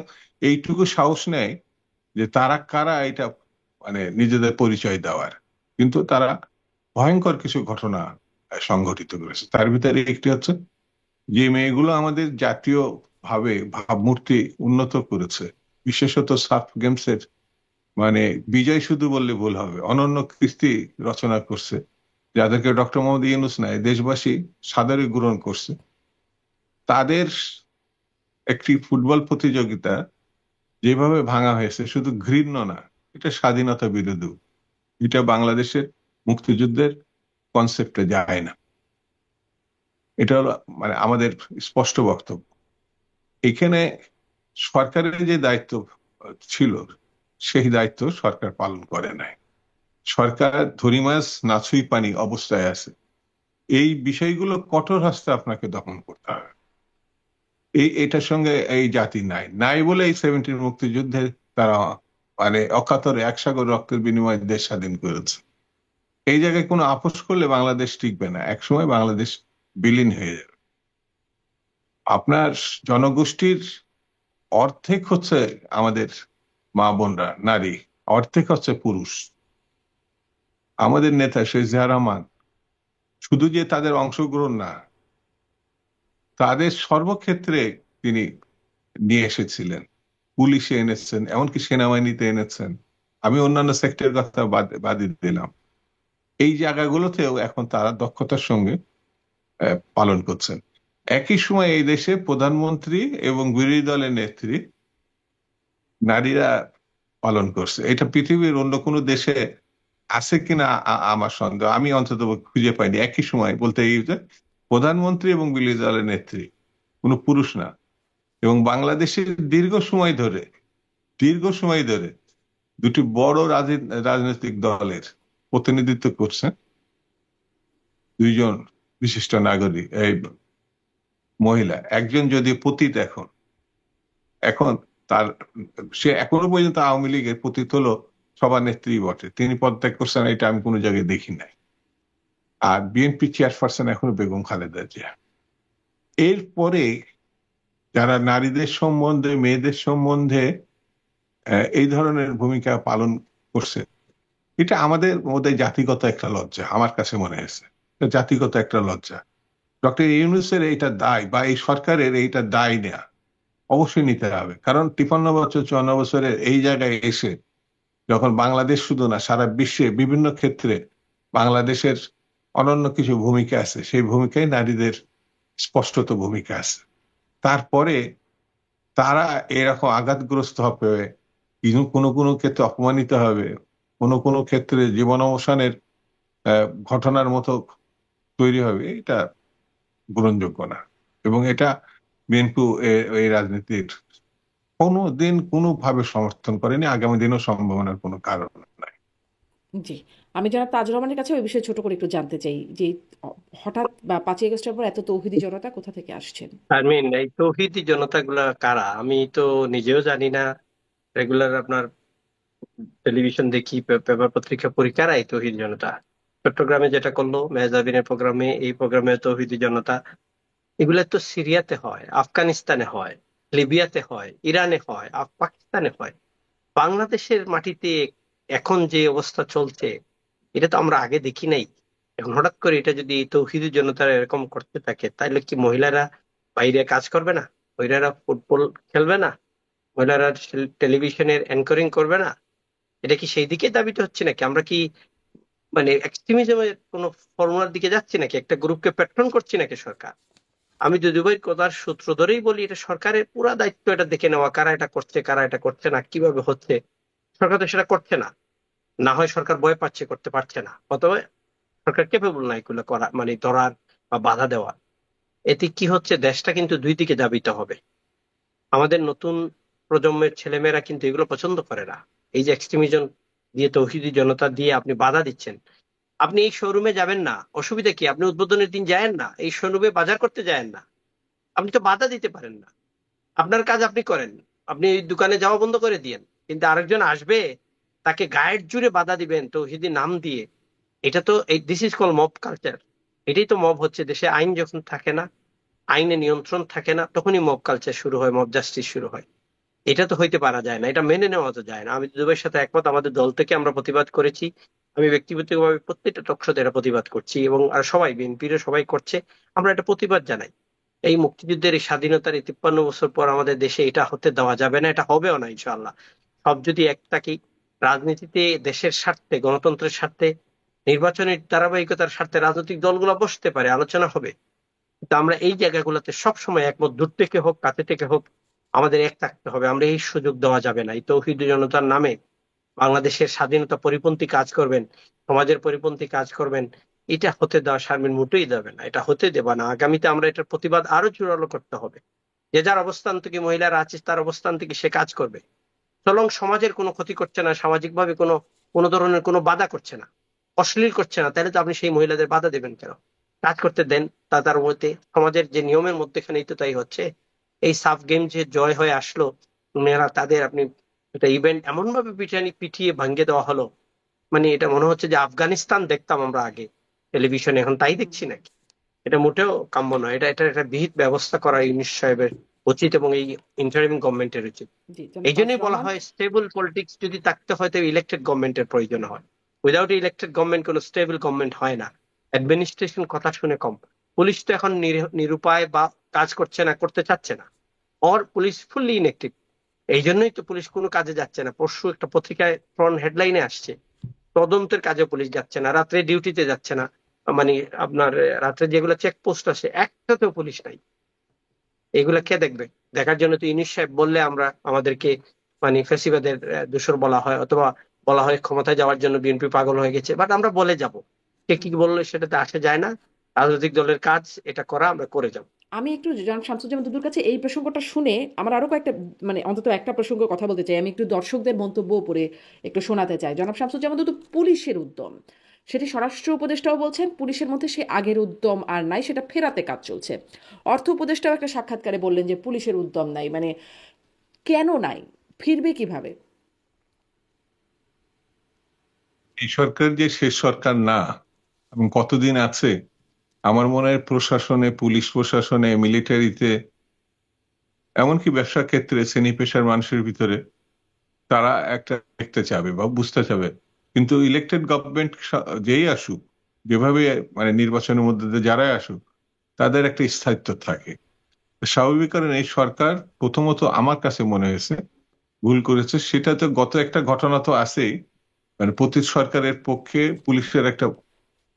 এইটুকু সাহস নেয় যে তারা কারা এটা মানে নিজেদের পরিচয় দেওয়ার, কিন্তু তারা ভয়ঙ্কর কিছু ঘটনা সংঘটিত করেছে। তার ভিতরে একটি হচ্ছে যে মেয়েগুলো আমাদের জাতীয় ভাবে ভাবমূর্তি উন্নত করেছে, বিশেষত সাফ গেমসের মানে বিজয় শুধু বললে ভুল হবে, অনন্য কীর্তি রচনা করছে, যাদেরকে ডক্টর মোহাম্মদ ইউনূস নাই দেশবাসী সাদরে গ্রহণ করছে। তাদের একটি ফুটবল প্রতিযোগিতা যেভাবে ভাঙা হয়েছে, শুধু ঘৃণ্য না, এটা স্বাধীনতা বিরোধী, এটা বাংলাদেশের মুক্তিযুদ্ধের কনসেপ্টে যায় না। এটা হলো মানে আমাদের স্পষ্ট বক্তব্য। এখানে সরকারের যে দায়িত্ব ছিল, সেই দায়িত্ব সরকার পালন করে নাই। সরকার ধরি মাছ নাছুই পানি অবস্থায় আছে। এই বিষয়গুলো কঠোর হস্তে আপনাকে দমন করতে হবে। এটার সঙ্গে এই জাতি নাই নাই বলে এই 70 মুক্তিযুদ্ধে তারা মানে অকাতরে এক সাগর রক্তের বিনিময়ে দেশ স্বাধীন করেছে। এই জায়গায় কোনো আপোষ করলে বাংলাদেশ টিকবে না, একসময় বাংলাদেশ বিলীন হয়ে যাবে। আপনার জনগোষ্ঠীর অর্ধেক হচ্ছে আমাদের মা বোনরা নারী, অর্ধেক হচ্ছে পুরুষ। আমাদের নেতা শেখ জিয়া রহমান শুধু যে তাদের অংশগ্রহণ না, তাদের সর্বক্ষেত্রে তিনি নিয়ে এসেছিলেন, পুলিশে এনেছেন, এমনকি সেনাবাহিনীতে এনেছেন। আমি অন্যান্য সেক্টরের কথা বাদই দিলাম, এই জায়গাগুলোতেও এখন তারা দক্ষতার সঙ্গে পালন করছেন। একই সময় এই দেশে প্রধানমন্ত্রী এবং বিরোধী দলের নেত্রী নারীরা পালন করছে। এটা পৃথিবীর অন্য কোনো দেশে আছে কিনা আমার সন্দেহ, আমি অন্তত খুঁজে পাইনি। একই সময় বলতে এই যে প্রধানমন্ত্রী এবং বিরোধী দলের নেত্রী কোনো পুরুষ না, এবং বাংলাদেশের দীর্ঘ সময় ধরে দুটি বড় রাজনৈতিক দলের প্রতিনিধিত্ব করছেন দুইজন বিশিষ্ট নাগরিক, এই মহিলা। একজন যদি পতিত, এখন এখন তার সে এখনো পর্যন্ত আওয়ামী লীগের পতিত হলো সভানেত্রী বটে, তিনি পদত্যাগ করছেন, এটা আমি কোনো জায়গায় দেখি নাই। আর বিএনপি চেয়ারপারসন এখনো বেগম খালেদা জিয়া। এরপরে যারা নারীদের সম্বন্ধে, মেয়েদের সম্বন্ধে এই ধরনের ভূমিকা পালন করছে, এটা আমাদের মধ্যে জাতিগত একটা লজ্জা, আমার কাছে মনে হয়েছে জাতিগত একটা লজ্জা। ডক্টর ইউনূসের এইটা দায় বা এই সরকারের এইটা দায় নেয়া অবশ্যই নিতে হবে, কারণ 53 বছর 54 বছরের এই জায়গায় এসে যখন বাংলাদেশ শুধু না সারা বিশ্বে বিভিন্ন ক্ষেত্রে বাংলাদেশের অনন্য কিছু ভূমিকা আছে, সেই ভূমিকায় নারীদের স্পষ্টত ভূমিকা আছে। তারপরে তারা এরকম আঘাতগ্রস্ত হবে, কোনো কোনো ক্ষেত্রে অপমানিত হবে, কোনো কোনো ক্ষেত্রে জীবন অবসানের ঘটনার মতো তৈরি হবে, এটা গ্রহণযোগ্য না। এবং এটা বিএনপি এই রাজনীতির কোনো দিন কোনোভাবে সমর্থন করেনি, আগামী দিনও সম্ভাবনার কোনো কারণ নাই। জি, আমি জনাব তাজুর রহমানের কাছে ওই বিষয়ে ছোট করে একটু জানতে চাই যে হঠাৎ বা 5ই আগস্টের পর এত তৌহিদি জনতা কোথা থেকে আসছেন? শারমিন, এই তৌহিদি জনতাগুলা কারা আমি তো নিজেও জানি না। রেগুলার আপনার টেলিভিশন দেখি, পেপার পত্রিকা পড়ি, কারা এই তৌহিদি জনতা? চট্টগ্রামে যেটা করলো মেহজাবিনের প্রোগ্রামে, এই প্রোগ্রামে তৌহিদি জনতা, এগুলা তো সিরিয়াতে হয়, আফগানিস্তানে হয়, লিবিয়াতে হয়, ইরানে হয়, পাকিস্তানে হয়। বাংলাদেশের মাটিতে এখন যে অবস্থা চলছে, এটা তো আমরা আগে দেখি নাই। এখন হঠাৎ করে এটা যদি তৌহিদি জনতারা এরকম করতে থাকে, তাহলে কি মহিলারা বাইরে কাজ করবে না? মহিলারা ফুটবল খেলবে না? মহিলারা টেলিভিশনের অ্যাঙ্করিং করবে না? এটা কি সেই দিকে দাবিত হচ্ছে নাকি? আমরা কি মানে এক্সট্রিমিজমের কোন ফর্মুলার দিকে যাচ্ছি নাকি? একটা গ্রুপকে প্যাট্রন করছি নাকি সরকার? আমি দুদুভাইয়ের কথার সূত্র ধরেই বলি, এটা সরকারের পুরা দায়িত্ব এটা দেখে নেওয়া, কারা এটা করছে কারা এটা করছে না, কিভাবে হচ্ছে। সরকার তো সেটা করছে না। না হয় সরকার ভয় পাচ্ছে, করতে পারছে না, অথবা সরকার কেপেবল না এগুলো করা, মানে ধরার বা বাধা দেওয়ার। এতে কি হচ্ছে, দেশটা কিন্তু দুই দিকে দাবিত হবে। আমাদের নতুন প্রজন্মের ছেলেমেয়েরা কিন্তু এগুলো পছন্দ করে না। এই যে এক্সট্রিমিজম দিয়ে, তৌহিদি জনতা দিয়ে আপনি বাধা দিচ্ছেন। আপনি এই শোরুমে যাবেন না, অসুবিধা কি? আপনি উদ্বোধনের দিন যায়েন না, এই শোরুমে বাজার করতে যায়েন না, আপনি তো বাধা দিতে পারেন না। আপনার কাজ আপনি করেন, আপনি এই দোকানে যাওয়া বন্ধ করে দিয়েন। কিন্তু আরেকজন আসবে, তাকে গায়ের জুড়ে বাধা দিবেন তৌহিদি নাম দিয়ে। এটা তো this is call mob culture. এটাই তো মব হচ্ছে। দেশে আইন যখন থাকে না, আইনে নিয়ন্ত্রণ থাকে না, তখনই মব কালচার শুরু হয়, মব জাস্টিস শুরু হয়। এটা তো হইতে পারা যায় না, এটা মেনে নেওয়া তো যায় না। আমি দুদুভাইয়ের সাথে একমত, আমাদের দল থেকে আমরা প্রতিবাদ করেছি। আমি ব্যক্তিগতভাবে প্রত্যেকটা টকশোতে এটা প্রতিবাদ করছি, এবং আর সবাই বিএনপির সবাই করছে। আমরা এটা প্রতিবাদ জানাই। এই মুক্তিযুদ্ধের, এই স্বাধীনতার এই 53 বছর পর আমাদের দেশে এটা হতে দেওয়া যাবে না, এটা হবেও না ইনশাআল্লাহ। সব যদি এক থাকি, রাজনীতিতে দেশের স্বার্থে, গণতন্ত্রের স্বার্থে, নির্বাচনের ধারাবাহিকতার স্বার্থে রাজনৈতিক দলগুলো বসতে পারে, আলোচনা হবে। কিন্তু আমরা এই জায়গাগুলোতে সবসময় একমত, দূর থেকে হোক কাছে থেকে হোক, আমাদের এক থাকতে হবে। আমরা এই সুযোগ দেওয়া যাবে না। এই তৌহিদি জনতার নামে বাংলাদেশের স্বাধীনতা পরিপন্থী কাজ করবেন, সমাজের পরিপন্থী কাজ করবেন, এটা হতে দেওয়া শারমিন মোটেই দেবে না, এটা হতে দেবা না। আগামীতে আমরা এটার প্রতিবাদ আরো জোরালো করতে হবে। যে যার অবস্থান থেকে, মহিলারা আছে তার অবস্থান থেকে সে কাজ করবে। চলং সমাজের কোনো ক্ষতি করছে না, সামাজিক ভাবে কোনো কোনো ধরনের কোনো বাধা করছে না, অশ্লীল করছে না, তাহলে তো আপনি সেই মহিলাদের বাধা দেবেন কেন? কাজ করতে দেন। তার মধ্যে সমাজের যে নিয়মের মধ্যেখানেই তো তাই হচ্ছে। এই সাফ গেম যে জয় হয়ে আসলো, মেয়েরা তাদের, আপনি একটা ইভেন্ট এমন ভাবে পিটিয়ে ভাঙিয়ে দেওয়া হলো, মানে এটা মনে হচ্ছে যে আফগানিস্তান দেখতাম আমরা আগে টেলিভিশনে, এখন তাই দেখছি নাকি? এটা মোটেও কাম্য নয়। এটা এটা একটা বিহিত ব্যবস্থা করা ইউনূস সাহেবের উচিত, এবং এই ইন্টারিম গভর্নমেন্টের উচিত। জি, জনাব এই তাজুর জন্যই বলা রহমান। হয়, স্টেবল পলিটিক্স যদি থাকতে হয় তবে ইলেক্টেড গভর্নমেন্টের প্রয়োজন হয়। উইদাউট ইলেক্টেড গভর্নমেন্ট কোনো স্টেবল গভর্নমেন্ট হয় না। অ্যাডমিনিস্ট্রেশন কথা শুনে কম। পুলিশ তো এখন নিরুপায়, বা কাজ করছে না, করতে চাচ্ছে না। Or police fully inactive. এই জন্যই তো পুলিশ কোনো কাজে যাচ্ছে না। পরশু একটা পত্রিকায় ফ্রন্ট হেডলাইনে আসছে, তদন্তের কাজে পুলিশ যাচ্ছে না, রাত্রে ডিউটিতে যাচ্ছে না। মানে আপনার রাত্রে যেগুলো চেকপোস্ট আছে, একটাতেও পুলিশ নাই। এগুলা কে দেখবে? দেখার জন্য তো ইউনূস সাহেব বললে আমরা, আমাদেরকে মানে ফ্যাসিবাদের দোসর বলা হয়, অথবা বলা হয় ক্ষমতায় যাওয়ার জন্য বিএনপি পাগল হয়ে গেছে। বাট আমরা বলে যাব, কে কি বললে সেটাতে আসে যায় না। রাজনৈতিক দলের কাজ এটা করা, আমরা করে যাব। আমি একটু জনাব শামসুজ্জামান দুদুর কাছে এই প্রসঙ্গটা শুনে আমার আরো কয়েকটা, মানে অন্তত একটা প্রসঙ্গ কথা বলতে চাই। আমি একটু দর্শকদের মন্তব্য পড়ে একটু শোনাতে চাই। জনাব শামসুজ্জামান দুদু, পুলিশের উদ্যম, সেটি স্বরাষ্ট্র উপদেষ্টাও বলছেন, পুলিশের মধ্যে সে আগের উদ্যম আর নাই, সেটা ফেরাতে কাজ চলছে। অর্থ উপদেষ্টাও একটা সাক্ষাৎকারে বললেন যে পুলিশের উদ্যম নাই, মানে কেন নাই, ফিরবে কিভাবে? এই সরকার যে শেষ সরকার না, এবং কতদিন আছে, আমার মনে হয় প্রশাসনে, পুলিশ প্রশাসনে, মিলিটারিতে, এমনকি ব্যবসার ক্ষেত্রে শ্রেণী পেশার মানুষের ভিতরে তারা একটা দেখতে চাবে বা বুঝতে চাবে। কিন্তু ইলেক্টেড গভর্নমেন্ট যেই আসুক, যেভাবে মানে নির্বাচনের মধ্যে দিয়ে যারাই আসুক, তাদের একটা স্থায়িত্ব থাকে। স্বাভাবিক কারণে এই সরকার প্রথমত আমার কাছে মনে হয়েছে ভুল করেছে। সেটা তো গত একটা ঘটনা তো আছেই, মানে প্রতি সরকারের পক্ষে পুলিশের একটা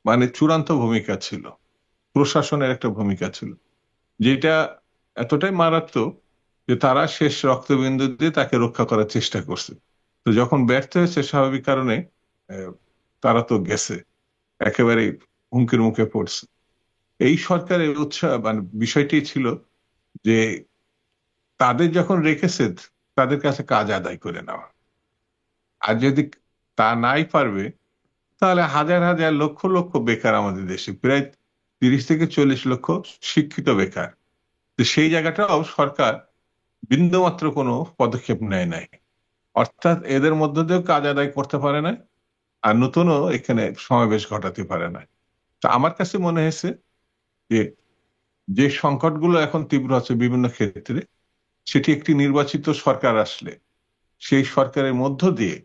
মানে চূড়ান্ত ভূমিকা ছিল, প্রশাসনের একটা ভূমিকা ছিল, যেটা এতটাই মারাত্মক যে তারা শেষ রক্তবিন্দু দিয়ে তাকে রক্ষা করার চেষ্টা করছে। তো যখন ব্যর্থ হয়েছে স্বাভাবিক কারণে তারা তো গেছে, একেবারে হুমকির মুখে পড়ছে। এই সরকারের উৎসাহ মানে বিষয়টি ছিল যে তাদের যখন রেখেছে তাদের কাছে কাজ আদায় করে নেওয়া, আর যদি তা নাই পারবে তাহলে হাজার হাজার লক্ষ লক্ষ বেকার আমাদের দেশে, প্রায় 30 থেকে 40 লক্ষ শিক্ষিত বেকার। তো সেই জায়গাটাও সরকার বিন্দুমাত্র কোনো পদক্ষেপ নেয় নাই, অর্থাৎ এদের মধ্য দিয়েও কাজ আদায় করতে পারে না, আর নতুনও এখানে সমাবেশ ঘটাতে পারে না। তো আমার কাছে মনে হয়েছে যে যে সংকটগুলো এখন তীব্র হচ্ছে বিভিন্ন ক্ষেত্রে, সেটি একটি নির্বাচিত সরকার আসলে সেই সরকারের মধ্য দিয়ে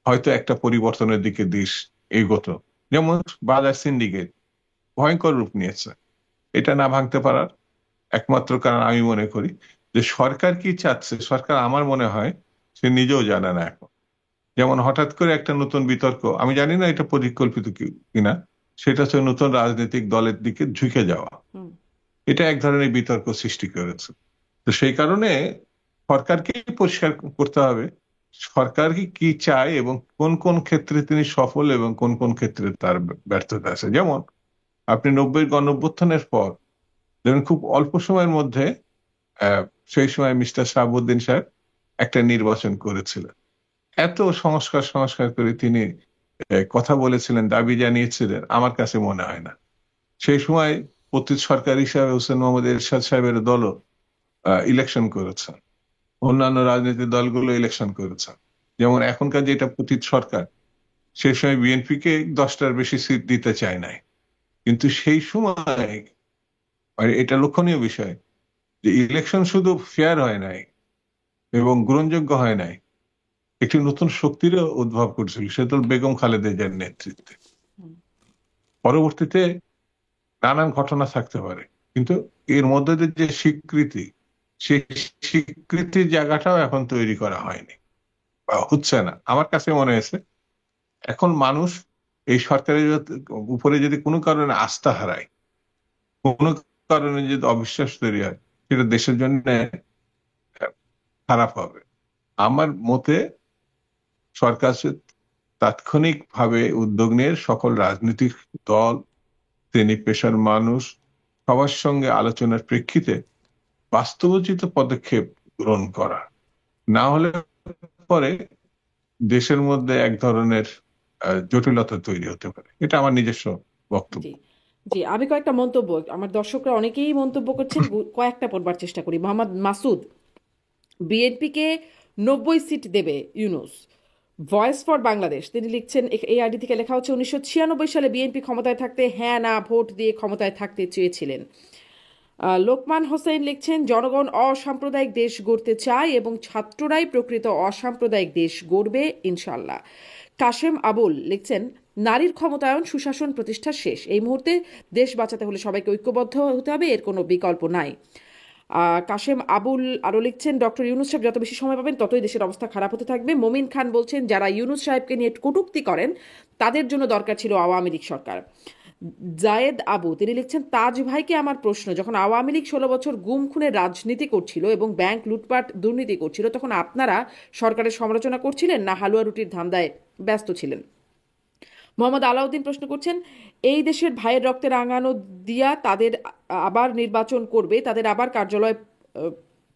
হয়তো একটা পরিবর্তনের দিকে দেশ এগোতো। যেমন বাজার সিন্ডিকেট ভয়ঙ্কর রূপ নিয়েছে, এটা না ভাঙতে পারার একমাত্র কারণ আমি মনে করি যে সরকার কি চাচ্ছে, সরকার আমার মনে হয় সে নিজেও জানে না এখন। যেমন হঠাৎ করে একটা নতুন বিতর্ক, আমি জানি না এটা পরিকল্পিত কিনা, সেটা হচ্ছে নতুন রাজনৈতিক দলের দিকে ঝুঁকে যাওয়া। হুম। এটা এক ধরনের বিতর্ক সৃষ্টি করেছে। তো সেই কারণে সরকারকে পরিষ্কার করতে হবে সরকার কি চায় এবং কোন কোন ক্ষেত্রে তিনি সফল এবং কোন কোন ক্ষেত্রে তার ব্যর্থতা আছে। যেমন আপনি 90-এর গণঅভ্যুত্থানের পর যেমন খুব অল্প সময়ের মধ্যে আহ, সেই সময় মিস্টার শাহাবুদ্দিন সাহেব একটা নির্বাচন করেছিলেন। এত সংস্কার সংস্কার করে তিনি কথা বলেছিলেন, দাবি জানিয়েছিলেন, আমার কাছে মনে হয় না সেই সময় পতিত সরকার হিসাবে হোসেন মোহাম্মদ এরশাদ সাহেবের দলও ইলেকশন করেছেন, অন্যান্য রাজনৈতিক দলগুলো ইলেকশন করেছেন। যেমন এখনকার যেটা পতিত সরকার, সেই সময় বিএনপি কে 10টার বেশি সিট দিতে চায় নাই, কিন্তু সেই সময় আর এটা লক্ষণীয় বিষয় যে ইলেকশন শুধু ফেয়ার হয় নাই এবং গ্রহণযোগ্য হয় নাই, একটি নতুন শক্তিরও উদ্ভব করছিল, সেটা হল বেগম খালেদা জিয়ার নেতৃত্বে। হুম। পরবর্তীতে নানান ঘটনা থাকতে পারে, কিন্তু এর মধ্যে দিয়ে যে স্বীকৃতি, সেই স্বীকৃতির জায়গাটাও এখন তৈরি করা হয়নি বা হচ্ছে না। আমার কাছে মনে হয়েছে এখন মানুষ এই সরকারের উপরে যদি কোনো কারণে আস্থা হারায়, কোনো কারণে যদি অবিশ্বাস তৈরি হয়, সেটা দেশের জন্য খারাপ হবে। আমার মতে সরকার তাৎক্ষণিকভাবে উদ্যোগ নিয়ে সকল রাজনৈতিক দল, শ্রেণী পেশার মানুষ সবার সঙ্গে আলোচনার প্রেক্ষিতে বাস্তবোচিত পদক্ষেপ গ্রহণ করা, না হলে পরে দেশের মধ্যে এক ধরনের জটিলতা তৈরি হতে পারে। এটা আমার নিজস্ব বক্তব্য। জি, জি, আমি কয়েকটা মন্তব্য, আমার দর্শকরা অনেকেই মন্তব্য করছেন, কয়েকটা পড়বার চেষ্টা করি। মোহাম্মদ মাসুদ, বিএনপিকে 90 সিট দেবে ইউনূস। ভয়েস ফর বাংলাদেশ, তিনি লিখছেন, এই আইডি থেকে লেখা হচ্ছে, 1996 সালে বিএনপি ক্ষমতায় থাকতে হ্যাঁ না ভোট দিয়ে ক্ষমতায় থাকতে চেয়েছিলেন। লোকমান হোসেন লিখছেন, জনগণ অসাম্প্রদায়িক দেশ গড়তে চায় এবং ছাত্ররাই প্রকৃত অসাম্প্রদায়িক দেশ গড়বে ইনশাল্লাহ। কাশেম আবুল লিখছেন, নারীর ক্ষমতায়ন সুশাসন প্রতিষ্ঠা শেষ, এই মুহূর্তে দেশ বাঁচাতে হলে সবাইকে ঐক্যবদ্ধ হতে হবে, এর কোনো বিকল্প নাই। কাশেম আবুল আরও লিখছেন, ডক্টর ইউনূস সাহেব যত বেশি সময় পাবেন ততই দেশের অবস্থা খারাপ হতে থাকবে। মমিন খান বলছেন, যারা ইউনূস সাহেবকে নিয়ে কটূক্তি করেন তাদের জন্য দরকার ছিল আওয়ামী লীগ সরকার। জায়েদ আবু, তিনি লিখছেন, তাজ ভাইকে আমার প্রশ্ন, যখন আওয়ামী লীগ 16 বছর গুম খুনের রাজনীতি করছিল এবং ব্যাংক লুটপাট দুর্নীতি করছিল, তখন আপনারা সরকারের সমালোচনা করছিলেন না হালুয়া রুটির ধান্দায় ব্যস্ত ছিলেন? মোহাম্মদ আলাউদ্দিন প্রশ্ন করছেন, এই দেশের ভাইয়ের রক্তে রাঙানো দিয়া তাদের আবার নির্বাচন করবে, তাদের আবার কার্যালয়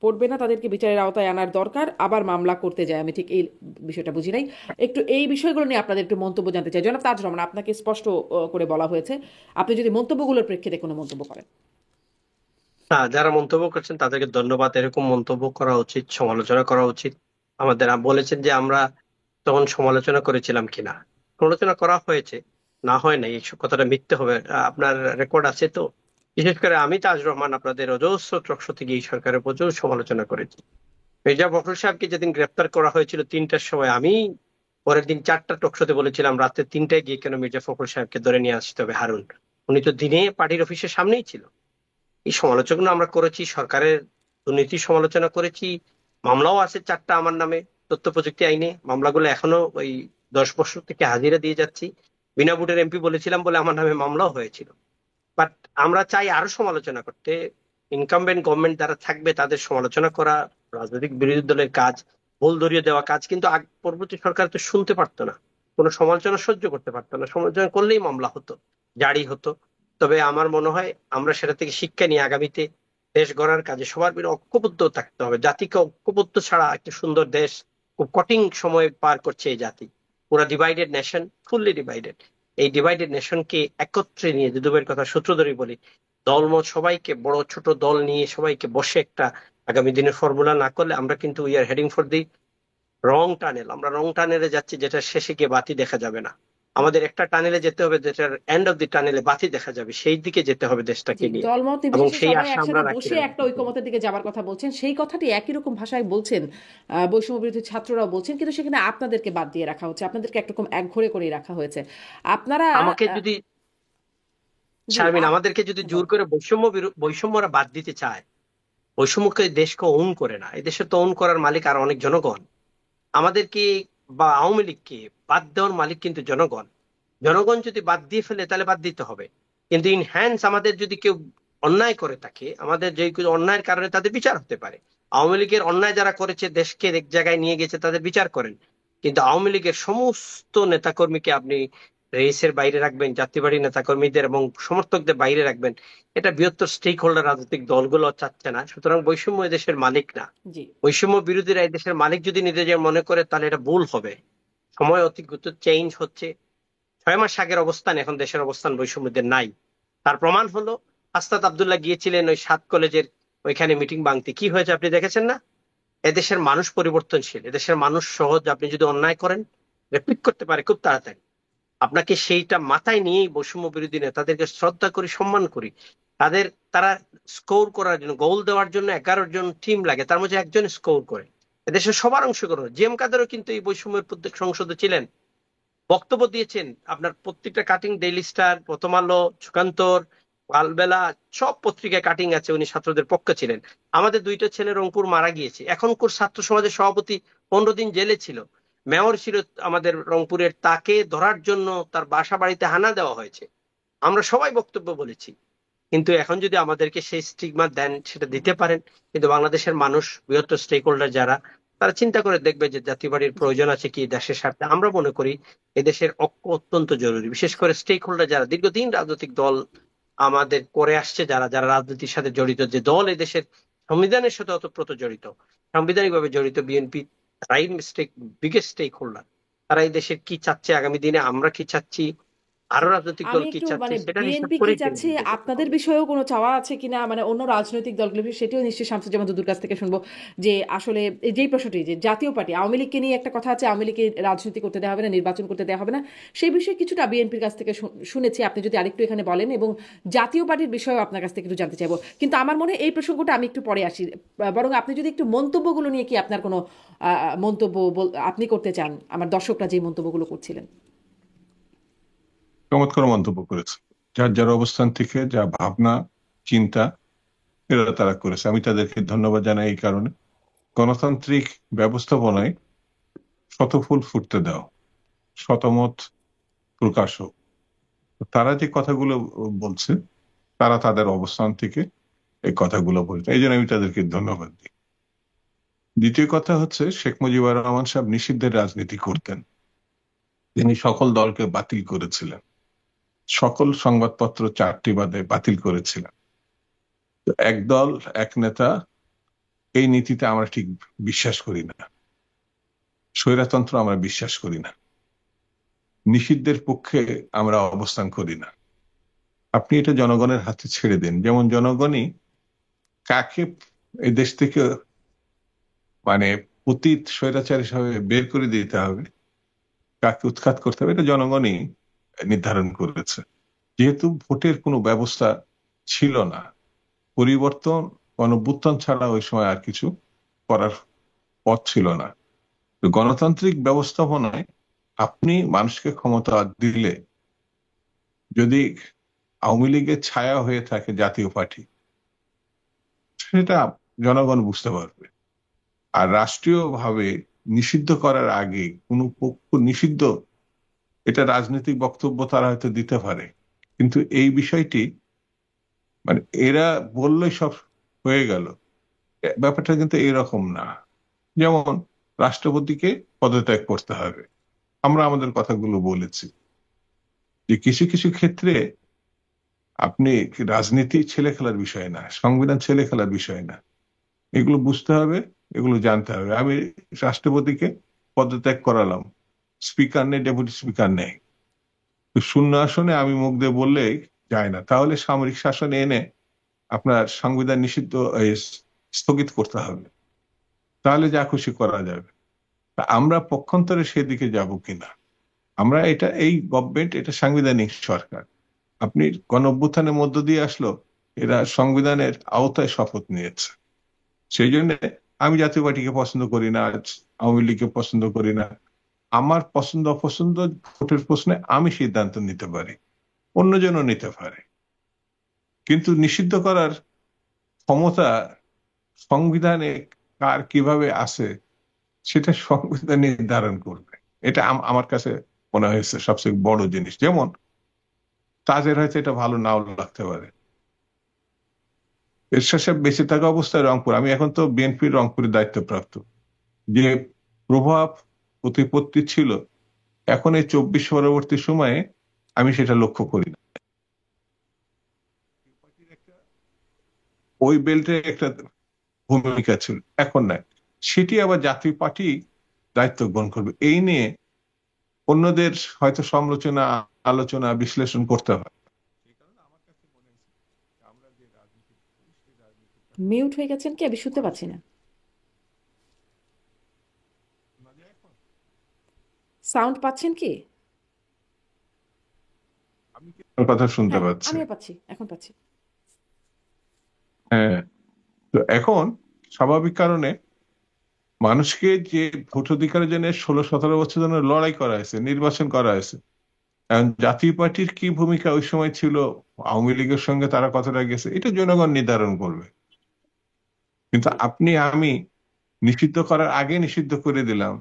পড়বে না, তাদেরকে বিচারের আওতায় আনার দরকার, আবার মামলা করতে যায়, আমি ঠিক এই বিষয়টা বুঝি নাই। একটু এই বিষয়গুলো নিয়ে আপনাদের একটু মন্তব্য জানতে চাই। জনাব তাজ রহমান, আপনাকে স্পষ্ট করে বলা হয়েছে, আপনি যদি মন্তব্যগুলোর প্রেক্ষিতে কোনো মন্তব্য করেন। না, যারা মন্তব্য করছেন তাদেরকে ধন্যবাদ। এরকম মন্তব্য করা উচিত, সমালোচনা করা উচিত। আমাদের বলেছেন যে আমরা তখন সমালোচনা করেছিলাম কিনা, সমালোচনা করা হয়েছে, না হয় না এই কথাটা মিথ্যে হবে। আপনার রেকর্ড আছে তো। বিশেষ করে আমি তাজ রহমান আপনাদের অজস্র টকশো থেকে এই সরকারের প্রচুর সমালোচনা করেছি। মির্জা ফখরুল সাহেবকে যেদিন গ্রেপ্তার করা হয়েছিল 3টার সময়, আমি পরের দিন 4টা টকশোতে বলেছিলাম রাত্রে 3টায় গিয়ে কেন মির্জা ফখরুল সাহেবকে ধরে নিয়ে আসতে হবে হারুন, উনি তো দিনে পার্টির অফিসের সামনেই ছিল। এই সমালোচনা আমরা করেছি, সরকারের দুর্নীতির সমালোচনা করেছি। মামলাও আছে 4টা আমার নামে তথ্য প্রযুক্তি আইনে, মামলাগুলো এখনো ওই 10 বছর থেকে হাজিরা দিয়ে যাচ্ছি। বিনা ভোটের এমপি বলেছিলাম বলে আমার নামে মামলাও হয়েছিল। বাট আমরা চাই আরো সমালোচনা করতে। ইনকামবেন্ট গভর্নমেন্ট যারা থাকবে তাদের সমালোচনা করা রাজনৈতিক বিরোধী দলের কাজ, ভুল ধরিয়ে দেওয়া কাজ, কিন্তু পরবর্তী সরকার তো শুনতে পারতো না, কোনো সমালোচনা সহ্য করতে পারতো না, সমালোচনা করলেই মামলা হতো, জারি হতো। তবে আমার মনে হয় আমরা সেটা থেকে শিক্ষা নিয়ে আগামীতে দেশ গড়ার কাজে সবার বিরুদ্ধে ঐক্যবদ্ধ থাকতে হবে। জাতিকে ঐক্যবদ্ধ ছাড়া একটা সুন্দর দেশ, খুব কঠিন সময় পার করছে এই জাতি, পুরা ডিভাইডেড নেশন, ফুললি ডিভাইডেড। এই ডিভাইডেড নেশনকে একত্রে নিয়ে, যে দুবের কথা সূত্র ধরে বলি, দলমত সবাইকে, বড় ছোট দল নিয়ে সবাইকে বসে একটা আগামী দিনের ফর্মুলা না করলে আমরা কিন্তু we are heading for the wrong tunnel. আমরা রং টানেলে যাচ্ছি, যেটা শেষে গিয়ে বাতি দেখা যাবে না। আমাদের একটা টানেলে যেতে হবে, যেটার এন্ড অফ দি টানেলে বাতি দেখা যাবে, সেই দিকে যেতে হবে দেশটাকে জি, নিয়ে। দলমত এবং নির্বিশেষে সেই সবাই আশা আমরা একসাথে রাখি বসে একটা রাজনীতিতে। ঐকমত্যের দিকে যাবার কথা বলছেন, সেই কথাটি একই রকম ভাষায় বলছেন বৈষম্য বিরোধী ছাত্ররাও বলছেন, কিন্তু সেখানে আপনাদেরকে বাদ দিয়ে রাখা হচ্ছে, আপনাদেরকে একরকম একঘরে করে রাখা হয়েছে। আপনারা আমাকে যদি, জি শারমিন, আমাদেরকে যদি জোর করে বৈষম্যরা বাদ দিতে চায়, বৈষম্যকে দেশকে ওন করে না, এই দেশে তো ওন করার মালিক আর অনেক জনগণ। আমাদেরকে বা আওয়ামী লীগকে বাদ দেওয়ার মালিক কিন্তু জনগণ। জনগণ যদি বাদ দিয়ে ফেলে তাহলে বাদ দিতে হবে, কিন্তু ইন হ্যান্ডস আমাদের যদি কেউ অন্যায় করে থাকে, আমাদের যে কোনো অন্যায়ের কারণে তাদের বিচার হতে পারে। আওয়ামী লীগের অন্যায় যারা করেছে, দেশকে এক জায়গায় নিয়ে গেছে, তাদের বিচার করেন। কিন্তু আওয়ামী লীগের সমস্ত নেতাকর্মীকে আপনি রেসের বাইরে রাখবেন, জাতীয়বাদী নেতাকর্মীদের এবং সমর্থকদের বাইরে রাখবেন, এটা বৃহত্তর স্টেক হোল্ডার রাজনৈতিক দলগুলো চাচ্ছে না। সুতরাং বৈষম্য দেশের মালিক না। জি বৈষম্য বিরোধীরা এই দেশের মালিক যদি নিজেদের মনে করে, তাহলে এটা ভুল হবে। সময় অতিগত চেঞ্জ হচ্ছে। 6 মাস আগের অবস্থান এখন দেশের অবস্থান বৈষম্যদের নাই। তার প্রমাণ হলো, আস্তাদ আব্দুল্লাহ গিয়েছিলেন ওই 7 কলেজের ওইখানে মিটিং ভাঙতে, কি হয়েছে আপনি দেখেছেন না? এদেশের মানুষ পরিবর্তনশীল, এদেশের মানুষ সহজ। আপনি যদি অন্যায় করেন, রিপিট করতে পারে খুব তাড়াতাড়ি। আপনাকে সেইটা মাথায় নিয়েই বৈষম্য বিরোধী নেতাদেরকে শ্রদ্ধা করি, সম্মান করি। তারা স্কোর করার জন্য, গোল দেওয়ার জন্য 11 জন টিম লাগে, তার মধ্যে একজন স্কোর করে। এদেশের সবার অংশগ্রহণ। জি এম কাদেরও কিন্তু এই বৈষম্যের প্রত্যেক সংসদে ছিলেন, বক্তব্য দিয়েছেন। আপনার প্রত্যেকটা কাটিং, ডেইলি স্টার, প্রথম আলো, যুগান্তর, কালবেলা, সব পত্রিকায় কাটিং আছে, উনি ছাত্রদের পক্ষে ছিলেন। আমাদের 2টা ছেলে রংপুর মারা গিয়েছে, এখনকার ছাত্র সমাজের সভাপতি 15 দিন জেলে ছিল, মেয়র ছিল আমাদের রংপুরের, তাকে ধরার জন্য তার বাসা বাড়িতে হানা দেওয়া হয়েছে। আমরা সবাই বক্তব্য বলেছি। কিন্তু এখন যদি আমাদেরকে সেই স্টিগমা দেন, সেটা দিতে পারেন। কিন্তু বাংলাদেশের মানুষ, বৃহত্তর স্টেক হোল্ডার যারা, তারা চিন্তা করে দেখবে যে জাতীয়বাড়ির জি প্রয়োজন আছে কি দেশের স্বার্থে। আমরা মনে করি এদেশের ঐক্য অত্যন্ত জরুরি, বিশেষ করে স্টেক হোল্ডার যারা দীর্ঘদিন রাজনৈতিক দল আমাদের করে আসছে, যারা যারা রাজনীতির সাথে জড়িত, যে দল এদেশের সংবিধানের সাথে অতপ্রত জড়িত, সাংবিধানিক ভাবে জড়িত, BNP right stake, biggest stakeholder. তারা এই দেশের কি চাচ্ছে, আগামী দিনে আমরা কি চাচ্ছি, আরো জি রাজনৈতিক আমি দল কি একটু চাচ্ছে, সেটার হিসাব বিএনপি কি করেই চাচ্ছে, কেন্দ্রীয় করতে আপনাদের হবে। বিষয়েও কোনো চাওয়া আছে কিনা, অন্য রাজনৈতিক দলগুলো সেটিও নিশ্চয়ই শামসুজ্জামান দুদুর কাছ থেকে শুনবো। যে আসলে এই যেই প্রশ্নটি, যে জাতীয় পার্টি আওয়ামী লীগকে নিয়ে একটা কথা আছে, আওয়ামী লীগকে রাজনীতি করতে দেওয়া হবে না, নির্বাচন করতে দেওয়া হবে না, সেই বিষয়ে কিছুটা বিএনপির কাছ থেকে শুনেছি। আপনি যদি আরেকটু এখানে বলেন, এবং জাতীয় পার্টির বিষয়েও আপনার কাছ থেকে একটু জানতে চাইবো। কিন্তু আমার মনে হয় এই প্রসঙ্গটা আমি একটু পরে আসি। বরং আপনি যদি একটু মন্তব্যগুলো নিয়ে, কি আপনার কোনো মন্তব্য আপনি করতে চান, আমার দর্শকরা যে মন্তব্যগুলো করছিলেন। চমৎকার মন্তব্য করেছে। যার যার অবস্থান থেকে যা ভাবনা চিন্তা এরা তারা করেছে, আমি তাদেরকে ধন্যবাদ জানাই। এই কারণে গণতান্ত্রিক ব্যবস্থাপনায় শত ফুল ফুটতে দাও, শতমত প্রকাশ হোক। তো তারা যে কথাগুলো বলছে, তারা তাদের অবস্থান থেকে এই কথাগুলো বলছে, এই জন্য আমি তাদেরকে ধন্যবাদ দিই। দ্বিতীয় কথা হচ্ছে, শেখ মুজিবুর রহমান সাহেব নিষিদ্ধের রাজনীতি করতেন। তিনি সকল দলকে বাতিল করেছিলেন, সকল সংবাদপত্র 4টি বাদে বাতিল করেছিলেন। তো এক দল এক নেতা, এই নীতিতে আমরা ঠিক বিশ্বাস করি না। স্বৈরতন্ত্র আমরা বিশ্বাস করি না, নিষিদ্ধের পক্ষে আমরা অবস্থান করি না। আপনি এটা জনগণের হাতে ছেড়ে দেন, যেমন জনগণই কাকে এই দেশ থেকে মানে অতীত স্বৈরাচার হিসাবে বের করে দিতে হবে, কাকে উৎখাত করতে হবে, এটা জনগণই নির্ধারণ করেছে। যেহেতু ভোটের কোনো ব্যবস্থা ছিল না, পরিবর্তন গণঅভ্যুত্থান ছাড়া ওই সময় আর কিছু করার পথ ছিল না। তো গণতান্ত্রিক ব্যবস্থাপনায় আপনি মানুষকে ক্ষমতা দিলে, যদি আওয়ামী লীগের ছায়া হয়ে থাকে জাতীয় পার্টি, সেটা জনগণ বুঝতে পারবে। আর রাষ্ট্রীয়ভাবে নিষিদ্ধ করার আগে কোনো পক্ষ নিষিদ্ধ এটা রাজনৈতিক বক্তব্য তারা হয়তো দিতে পারে, কিন্তু এই বিষয়টি মানে এরা বললেই সব হয়ে গেল, ব্যাপারটা কিন্তু এরকম না। যেমন রাষ্ট্রপতিকে পদত্যাগ করতে হবে, আমরা আমাদের কথাগুলো বলেছি যে কিছু কিছু ক্ষেত্রে আপনি রাজনীতি ছেলে খেলার বিষয় না, সংবিধান ছেলে খেলার বিষয় না, এগুলো বুঝতে হবে, এগুলো জানতে হবে। আমি রাষ্ট্রপতিকে পদত্যাগ করালাম, স্পিকার নেই, ডেপুটি স্পিকার নেই, তো শূন্য আসনে আমি মুখ দিয়ে বললেই যায় না, তাহলে সামরিক শাসনে এনে আপনার সংবিধান নিষিদ্ধ স্থগিত করতে হবে, তাহলে যা খুশি করা যাবে। তা আমরা পক্ষান্তরে সেদিকে যাব কিনা? আমরা এটা, এই গভর্নমেন্ট এটা সাংবিধানিক সরকার, আপনি গণঅভ্যুত্থানের মধ্য দিয়ে আসলো, এরা সংবিধানের আওতায় শপথ নিয়েছে। সেই জন্য আমি জাতীয় পার্টিকে পছন্দ করি না, আওয়ামী লীগকে পছন্দ করি না। আমার পছন্দ অপছন্দ ভোটের প্রশ্নে আমি সিদ্ধান্ত নিতে পারি, অন্যজনও নিতে পারে, কিন্তু নিষিদ্ধ করার ক্ষমতা সংবিধানে কার কিভাবে আছে সেটা সংবিধান নির্ধারণ করবে। এটা আমার কাছে মনে হয়েছে সবচেয়ে বড় জিনিস। যেমন তাদের হয়তো এটা ভালো নাও লাগতে পারে, এরশাদ সাহেব বেঁচে থাকা অবস্থায় রংপুর, আমি এখন তো বিএনপির রংপুরের দায়িত্বপ্রাপ্ত, যে প্রভাব প্রতিপত্তি ছিল এখন এই 24 পরবর্তী সময়ে আমি সেটা লক্ষ্য করি না। ওই বেল্টের একটা ভূমিকা ছিল, এখন নাই, সেটি আবার জাতীয় পার্টি দায়িত্ব গ্রহণ করবে। এই নিয়ে অন্যদের হয়তো সমালোচনা, আলোচনা, বিশ্লেষণ করতে হয়। মিউট হয়ে গেছেন কি? আমি শুনতে পাচ্ছি না, সাউন্ড পাচ্ছেন কি? আমি কি আপনার কথা শুনতে হ্যাঁ, পাচ্ছি? আমিও পাচ্ছি, এখন পাচ্ছি। হ্যাঁ, তো এখন স্বাভাবিক কারণে মানুষকে যে ভোটাধিকারের জন্য 16-17 বছর ধরে লড়াই করা হয়েছে, নির্বাচন করা হয়েছে, এখন জাতীয় পার্টির কি ভূমিকা ওই সময় ছিল, আওয়ামী লীগের সঙ্গে তারা কতটা গেছে, এটা জনগণ নির্ধারণ করবে। কিন্তু আপনি আমি নিষিদ্ধ করার আগে নিষিদ্ধ করে দিলাম,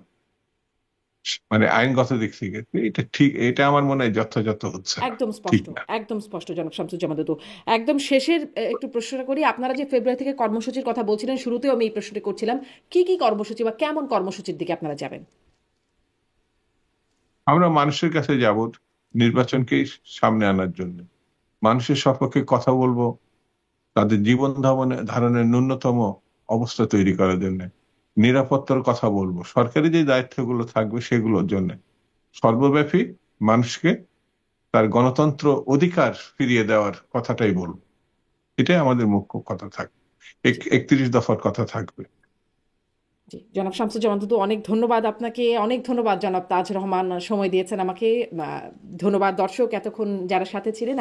মানে আইনগত দিক থেকে এটা ঠিক, এটা আমার মনে হয় যথাযথ হচ্ছে না, একদম ঠিক স্পষ্ট, না। একদম স্পষ্ট জনাব শামসুজ্জামান দুদু। একদম শেষের একটু প্রশ্নটা করি, আপনারা যে ফেব্রুয়ারি থেকে কর্মসূচির কথা বলছিলেন, শুরুতেও আমি এই প্রশ্নটি করছিলাম, কি কি কর্মসূচি বা কেমন কর্মসূচির দিকে আপনারা যাবেন? আমরা মানুষের কাছে যাব নির্বাচনকে সামনে আনার জন্য, মানুষের সপক্ষে কথা বলবো, তাদের জীবন ধারণের ন্যূনতম অবস্থা তৈরি করার জন্য, নিরাপত্তার কথা বলবো, সরকারি যে দায়িত্বগুলো থাকবে সেগুলোর জন্য, সর্বব্যাপী মানুষকে তার গণতন্ত্র অধিকার ফিরিয়ে দেওয়ার কথাটাই বলবো। এটাই আমাদের মুখ্য কথা থাকবে, জি 31 দফার কথা থাকবে। জি, জনাব শামসুজ্জামান দুদু, অনেক ধন্যবাদ আপনাকে, অনেক ধন্যবাদ জনাব তাজ রহমান, সময় দিয়েছেন আমাকে। ধন্যবাদ দর্শক এতক্ষণ যারা সাথে ছিলেন।